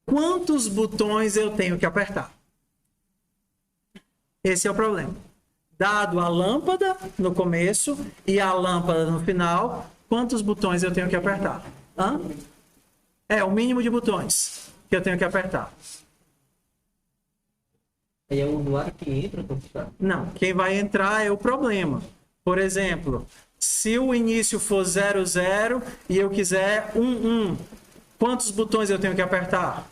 quantos botões eu tenho que apertar? Esse é o problema. Dado a lâmpada no começo e a lâmpada no final, quantos botões eu tenho que apertar? Hã? É o mínimo de botões que eu tenho que apertar. Aí é o usuário que entra para o Não, quem vai entrar é o problema. Por exemplo, se o início for 0, 0 e eu quiser 1, 1, quantos botões eu tenho que apertar?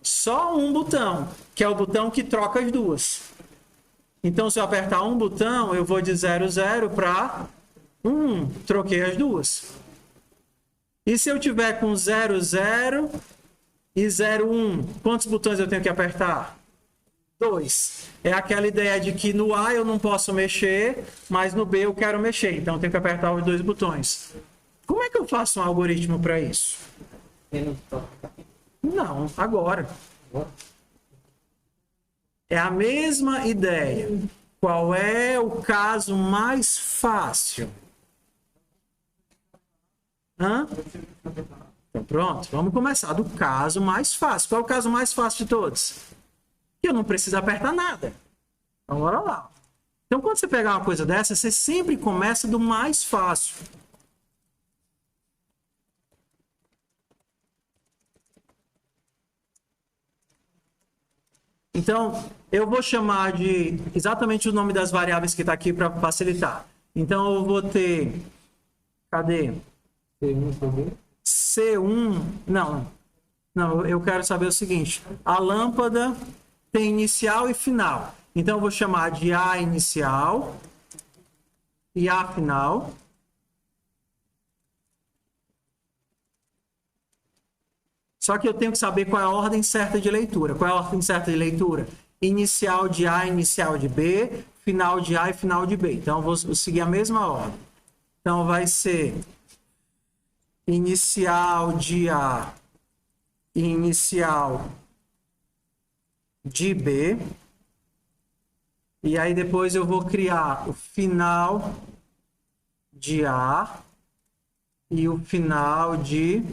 Só um botão, que é o botão que troca as duas. Então, se eu apertar um botão, eu vou de 0, 0 para 1, troquei as duas. E se eu tiver com 0, 0 e 0, 1, quantos botões eu tenho que apertar? 2. É aquela ideia de que no A eu não posso mexer, mas no B eu quero mexer. Então eu tenho que apertar os 2 botões. Como é que eu faço um algoritmo para isso? Não, agora. É a mesma ideia. Qual é o caso mais fácil? Hã? Então pronto, vamos começar do caso mais fácil. Qual é o caso mais fácil de todos? Que eu não preciso apertar nada. Então, bora lá. Então, quando você pegar uma coisa dessa, você sempre começa do mais fácil. Então, eu vou chamar de exatamente o nome das variáveis que está aqui para facilitar. Então, eu vou ter... Cadê? C1... Não, eu quero saber o seguinte. A lâmpada tem inicial e final. Então, eu vou chamar de A inicial e A final. Só que eu tenho que saber qual é a ordem certa de leitura. Qual é a ordem certa de leitura? Inicial de A, inicial de B, final de A e final de B. Então, eu vou seguir a mesma ordem. Então, vai ser inicial de A, inicial de B. E aí, depois eu vou criar o final de A e o final de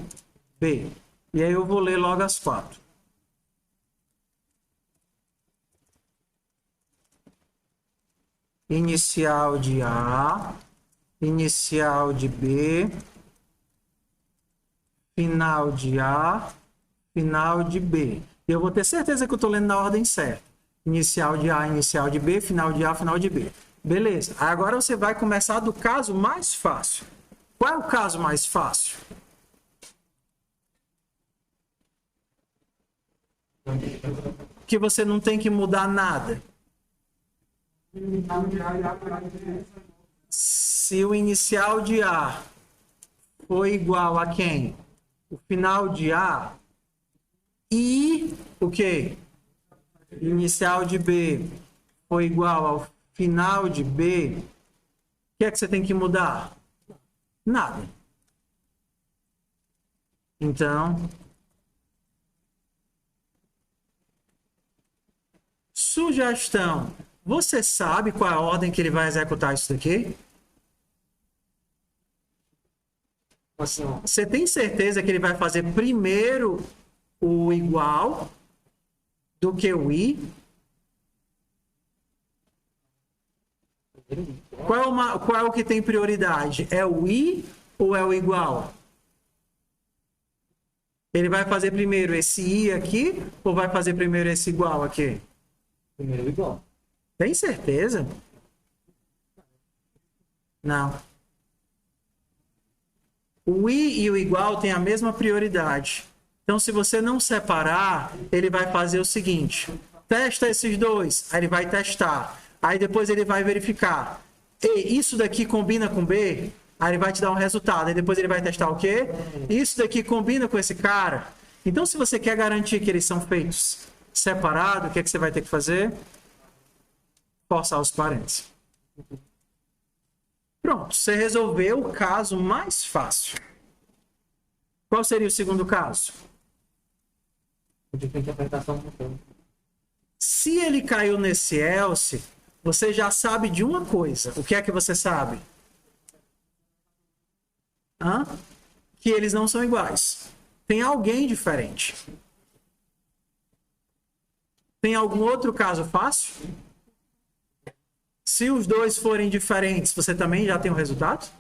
B. E aí eu vou ler logo as 4. Inicial de A, inicial de B, final de A, final de B. E eu vou ter certeza que eu estou lendo na ordem certa. Inicial de A, inicial de B, final de A, final de B. Beleza. Agora você vai começar do caso mais fácil. Qual é o caso mais fácil? Que você não tem que mudar nada. Se o inicial de A for igual a quem? O final de A e o quê? Inicial de B for igual ao final de B, o que é que você tem que mudar? Nada. Então, sugestão. Você sabe qual é a ordem que ele vai executar isso daqui? Você tem certeza que ele vai fazer primeiro o igual do que o i? Qual é o que tem prioridade? É o i ou é o igual? Ele vai fazer primeiro esse i aqui ou vai fazer primeiro esse igual aqui? Primeiro igual. Tem certeza? Não. O e o igual têm a mesma prioridade. Então, se você não separar, ele vai fazer o seguinte: testa esses dois, aí ele vai testar. Aí depois ele vai verificar. E isso daqui combina com B? Aí ele vai te dar um resultado. Aí depois ele vai testar o quê? Isso daqui combina com esse cara? Então, se você quer garantir que eles são feitos separados, o que é que você vai ter que fazer? Forçar os parênteses. Pronto, você resolveu o caso mais fácil. Qual seria o segundo caso? De interpretação do tempo. Se ele caiu nesse else, você já sabe de uma coisa. O que é que você sabe? Que eles não são iguais. Tem alguém diferente. Tem algum outro caso fácil? Se os dois forem diferentes, você também já tem o resultado?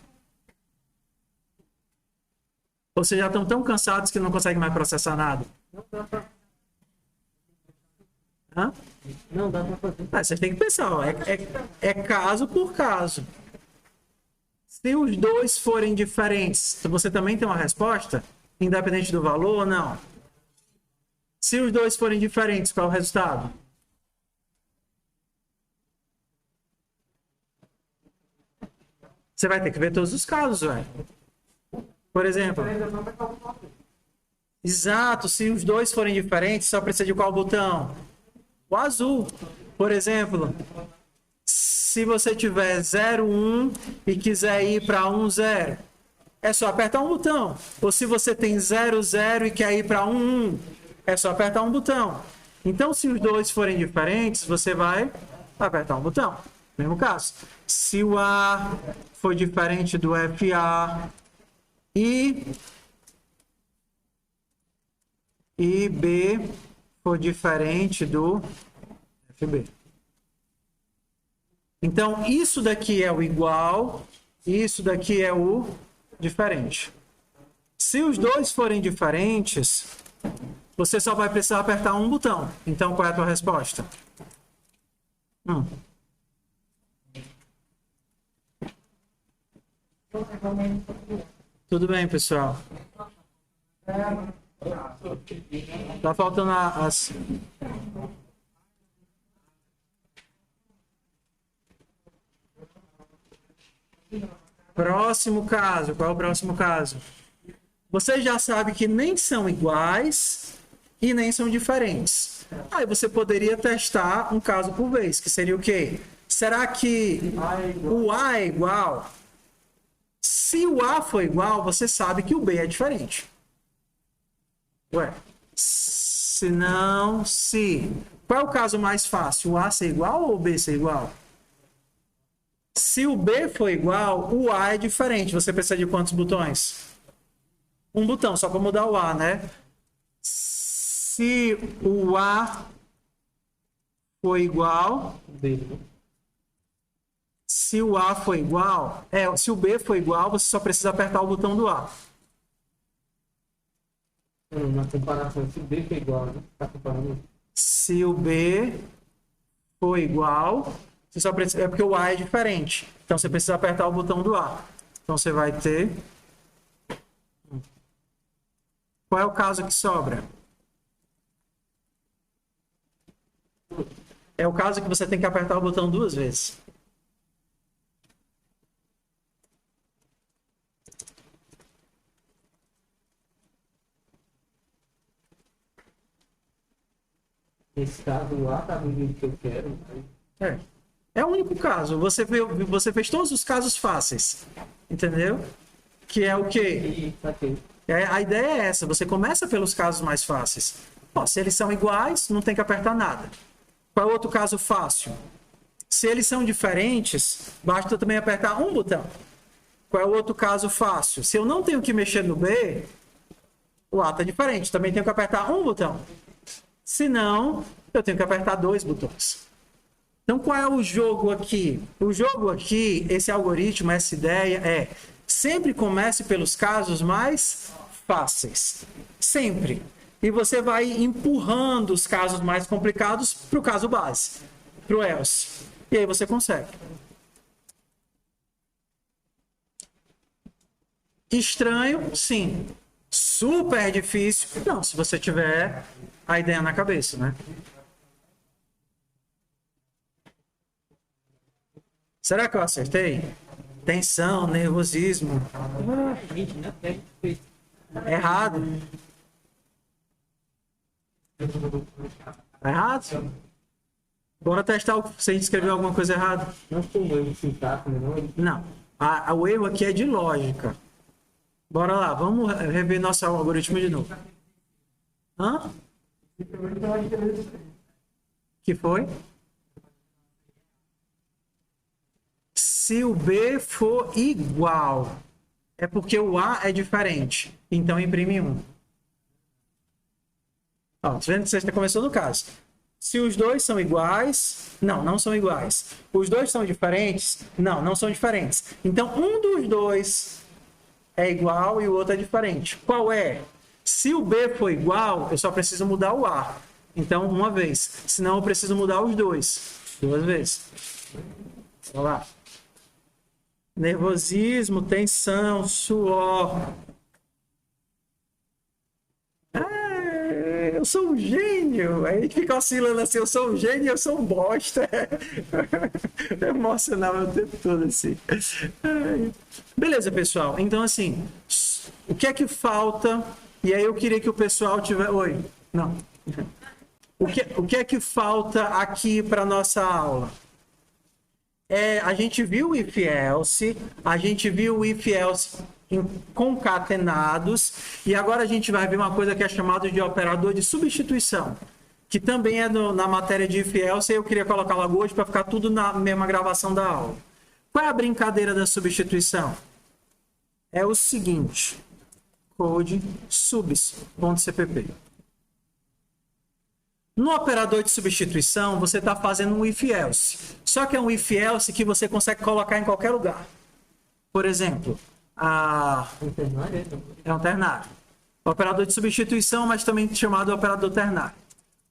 Ou vocês já estão tão cansados que não conseguem mais processar nada? Não dá pra fazer. Vocês têm que pensar, ó, é caso por caso. Se os dois forem diferentes, você também tem uma resposta? Independente do valor ou não? Se os dois forem diferentes, qual é o resultado? Você vai ter que ver todos os casos, velho. Por exemplo. Exato, se os dois forem diferentes, só precisa de qual botão? O azul. Por exemplo, se você tiver 0,1 e quiser ir para 1,0, é só apertar um botão. Ou se você tem 0,0 e quer ir para 1,1, é só apertar um botão. Então, se os dois forem diferentes, você vai apertar um botão. Mesmo caso. Se o A for diferente do FA e B for diferente do FB. Então, isso daqui é o igual, isso daqui é o diferente. Se os dois forem diferentes, você só vai precisar apertar um botão. Então, qual é a tua resposta? Tudo bem, pessoal. Tá faltando as... Próximo caso. Qual é o próximo caso? Você já sabe que nem são iguais e nem são diferentes. Aí você poderia testar um caso por vez, que seria o quê? Será que o A é igual? Se o A for igual, você sabe que o B é diferente. Ué, se não, se... Qual é o caso mais fácil? O A ser igual ou o B ser igual? Se o B for igual, o A é diferente. Você precisa de quantos botões? Um botão, só para mudar o A, né? Se o A for igual... Se o A for igual... se o B for igual, você só precisa apertar o botão do A. Na comparação, se o B for igual, né? Tá comparando. Se o B for igual, você só precisa, é porque o A é diferente. Então você precisa apertar o botão do A. Então você vai ter... Qual é o caso que sobra? É o caso que você tem que apertar o botão 2 vezes. Nesse caso, o A tá no que eu quero. É o único caso. Você fez todos os casos fáceis. Entendeu? Que é o quê? A ideia é essa. Você começa pelos casos mais fáceis. Se eles são iguais, não tem que apertar nada. Qual é o outro caso fácil? Se eles são diferentes, basta também apertar um botão. Qual é o outro caso fácil? Se eu não tenho que mexer no B, o A está diferente. Também tenho que apertar um botão. Se não, eu tenho que apertar 2 botões. Então, qual é o jogo aqui? O jogo aqui, esse algoritmo, essa ideia é sempre comece pelos casos mais fáceis. Sempre. E você vai empurrando os casos mais complicados para o caso base. pro else. E aí você consegue. Estranho, sim. Super difícil, não, se você tiver a ideia na cabeça, né? Será que eu acertei? Tensão, nervosismo. Gente, né? Que a gente fez. Errado. Tá errado? Bora testar se a gente escreveu alguma coisa errada. Não foi um erro de sintaxe, não. Não. O erro aqui é de lógica. Bora lá, vamos rever nosso algoritmo de novo. Hã? Que foi? Se o B for igual, é porque o A é diferente. Então imprime 1. Ó, tá vendo que você está começando no caso. Se os dois são iguais, não são iguais. Os dois são diferentes? Não são diferentes. Então um dos dois é igual e o outro é diferente. Qual é? Se o B for igual, eu só preciso mudar o A. Então, uma vez. Senão, eu preciso mudar os dois. 2 vezes. Vamos lá. Nervosismo, tensão, suor. Eu sou um gênio. Aí a gente fica oscilando assim, eu sou um gênio e eu sou um bosta. Eu emocionava o tempo todo assim. Beleza, pessoal. Então, assim, o que é que falta? E aí eu queria que o pessoal tivesse... Oi. Não. O que é que falta aqui para nossa aula? A gente viu o if else, a gente viu o if else concatenados, e agora a gente vai ver uma coisa que é chamada de operador de substituição, que também é na matéria de if else, e eu queria colocar logo hoje para ficar tudo na mesma gravação da aula. Qual é a brincadeira da substituição? É o seguinte, code subs.cpp. No operador de substituição, você está fazendo um if else. Só que é um if else que você consegue colocar em qualquer lugar. Por exemplo, é um ternário. Operador de substituição, mas também chamado operador ternário.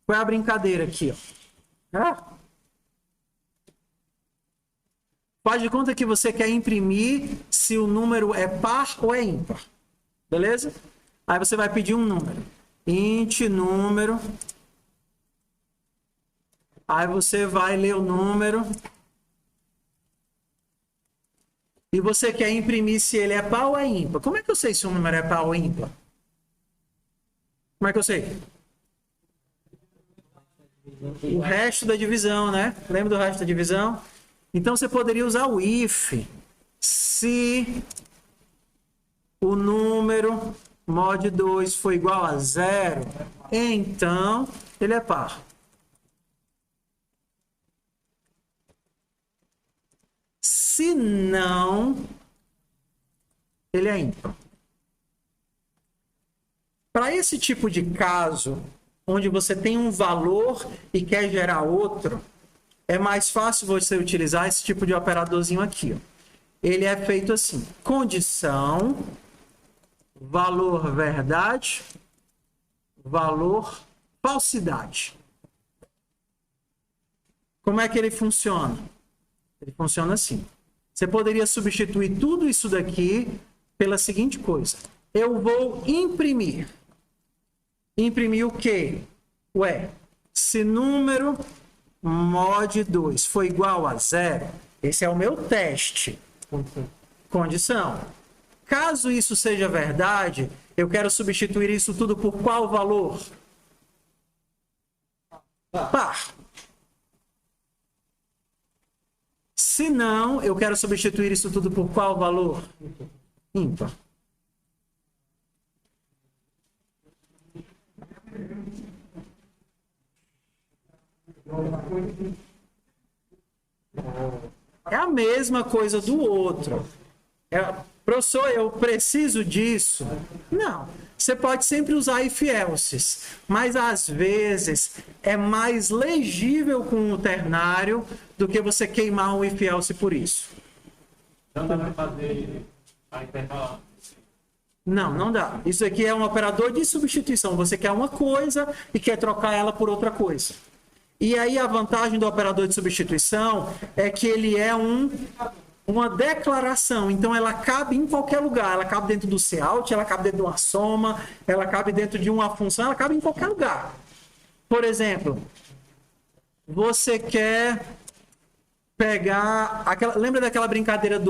Qual é a brincadeira aqui? Faz de conta que você quer imprimir se o número é par ou é ímpar. Beleza? Aí você vai pedir um número. Int número. Aí você vai ler o número. E você quer imprimir se ele é par ou é ímpar. Como é que eu sei se o número é par ou ímpar? Como é que eu sei? O resto da divisão, né? Lembra do resto da divisão? Então você poderia usar o if. Se o número mod 2 for igual a 0, então ele é par. Se não, ele é ímpar. Para esse tipo de caso, onde você tem um valor e quer gerar outro, é mais fácil você utilizar esse tipo de operadorzinho aqui. Ó. Ele é feito assim, condição, valor verdade, valor falsidade. Como é que ele funciona? Ele funciona assim. Você poderia substituir tudo isso daqui pela seguinte coisa. Eu vou imprimir. Imprimir o quê? Ué, se número mod 2 for igual a 0, esse é o meu teste. Condição. Caso isso seja verdade, eu quero substituir isso tudo por qual valor? Par. Se não, eu quero substituir isso tudo por qual valor? Ímpar. É a mesma coisa do outro. Professor, eu preciso disso? Não. Você pode sempre usar if elses, mas às vezes é mais legível com o ternário do que você queimar um if else por isso. Não dá para fazer a intervalar. Não dá. Isso aqui é um operador de substituição. Você quer uma coisa e quer trocar ela por outra coisa. E aí a vantagem do operador de substituição é que ele é uma declaração. Então ela cabe em qualquer lugar. Ela cabe dentro do Cout, ela cabe dentro de uma soma, ela cabe dentro de uma função, ela cabe em qualquer lugar. Por exemplo, você quer pegar lembra daquela brincadeira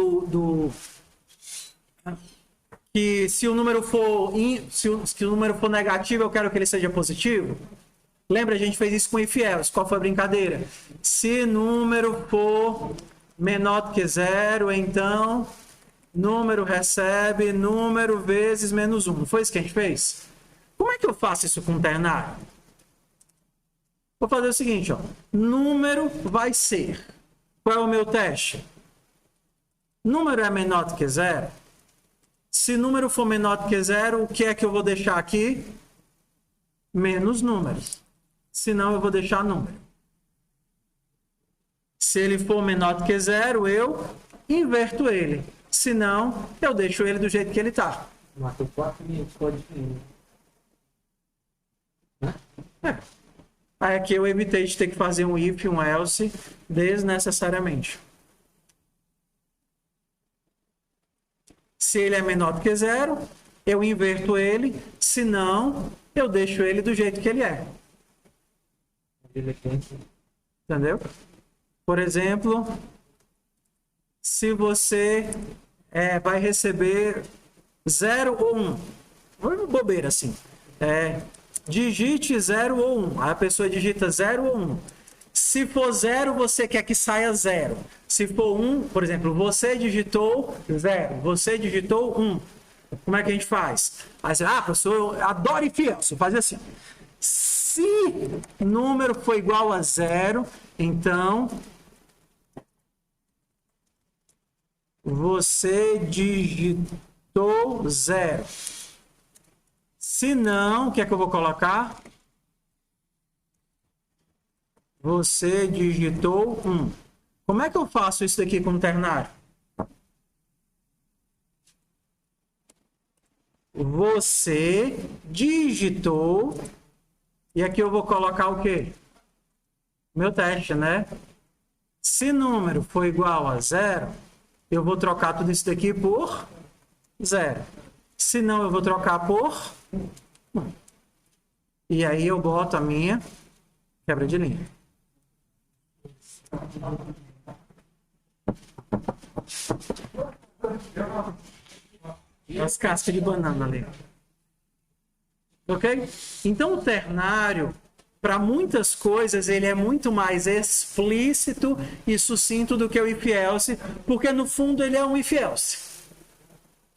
que se o número for se o número for negativo, eu quero que ele seja positivo? Lembra, a gente fez isso com if else. Qual foi a brincadeira? Se número for menor do que 0, então número recebe número vezes menos 1. Não foi isso que a gente fez? Como é que eu faço isso com o ternário? Vou fazer o seguinte, ó. Número vai ser. Qual é o meu teste? Número é menor do que 0. Se número for menor do que 0, o que é que eu vou deixar aqui? Menos número. Senão eu vou deixar número. Se ele for menor do que 0, eu inverto ele. Senão, eu deixo ele do jeito que ele está. Matou 4 minutos, pode ir. Aí aqui eu evitei de ter que fazer um if e um else desnecessariamente. Se ele é menor do que 0, eu inverto ele. Se não, eu deixo ele do jeito que ele é. Entendeu? Por exemplo, se você vai receber 0 ou 1. Uma bobeira assim. Digite 0 ou 1. Aí a pessoa digita 0 ou 1. Se for 0, você quer que saia 0. Se for 1, por exemplo, você digitou 0, você digitou 1. Como é que a gente faz? Aí você, professor, eu adoro if else. Faz assim. Se número for igual a 0, então você digitou 0. Se não, o que é que eu vou colocar? Você digitou 1. Como é que eu faço isso daqui com o ternário? Você digitou. E aqui eu vou colocar o quê? Meu teste, né? Se número for igual a 0, eu vou trocar tudo isso daqui por 0. Se não, eu vou trocar por 1. E aí eu boto a minha quebra de linha. As cascas de banana ali. Ok? Então o ternário, para muitas coisas, ele é muito mais explícito e sucinto do que o if else, porque no fundo ele é um if else.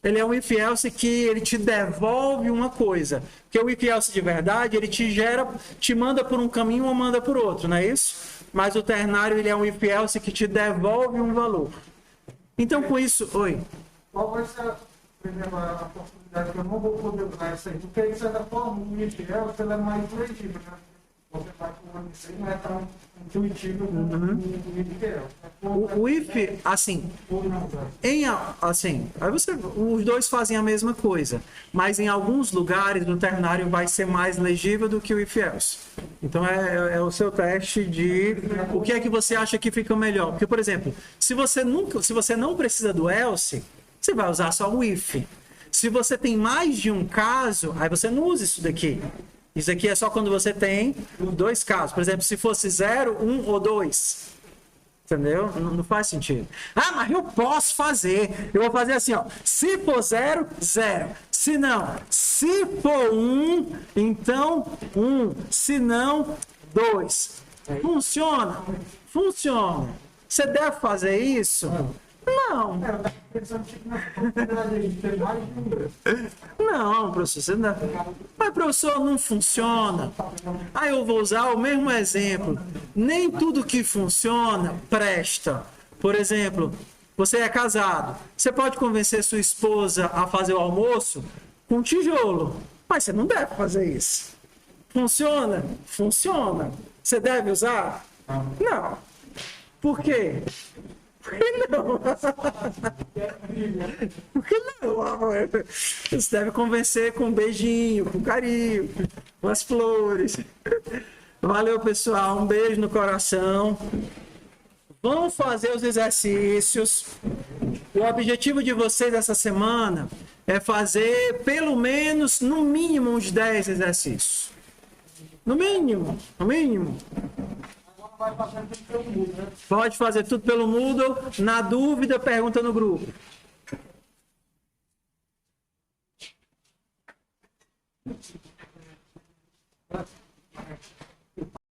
Ele é um if else que ele te devolve uma coisa. Porque o if else de verdade, ele te manda por um caminho ou manda por outro, não é isso? Mas o ternário, ele é um if else que te devolve um valor. Então com isso, oi. Qual vai ser a possibilidade que eu não vou poder usar isso aí? Porque, de certa forma, o if else é mais legível, né? Você vai com o if, não é tão intuitivo como o if else. O if, assim, os dois fazem a mesma coisa, mas em alguns lugares o ternário vai ser mais legível do que o if else. Então é o seu teste de o que é que você acha que fica melhor. Porque, por exemplo, se você não precisa do else, você vai usar só o if. Se você tem mais de um caso, aí você não usa isso daqui. Isso aqui é só quando você tem 2 casos. Por exemplo, se fosse 0, 1 ou 2. Entendeu? Não faz sentido. Mas eu posso fazer. Eu vou fazer assim, ó. Se for 0, 0. Se não, se for 1, então 1. Se não, 2. Funciona? Funciona. Você deve fazer isso? Não. Não, professor, você não. Mas, professor, não funciona. Aí eu vou usar o mesmo exemplo. Nem tudo que funciona presta. Por exemplo, você é casado. Você pode convencer sua esposa a fazer o almoço com tijolo. Mas você não deve fazer isso. Funciona? Funciona. Você deve usar? Não. Por quê? Por que não? Por que não? Você deve convencer com um beijinho, com carinho, com as flores. Valeu, pessoal. Um beijo no coração. Vamos fazer os exercícios. O objetivo de vocês essa semana é fazer pelo menos, no mínimo, uns 10 exercícios. No mínimo, no mínimo. Pode fazer tudo pelo Moodle. Na dúvida, pergunta no grupo.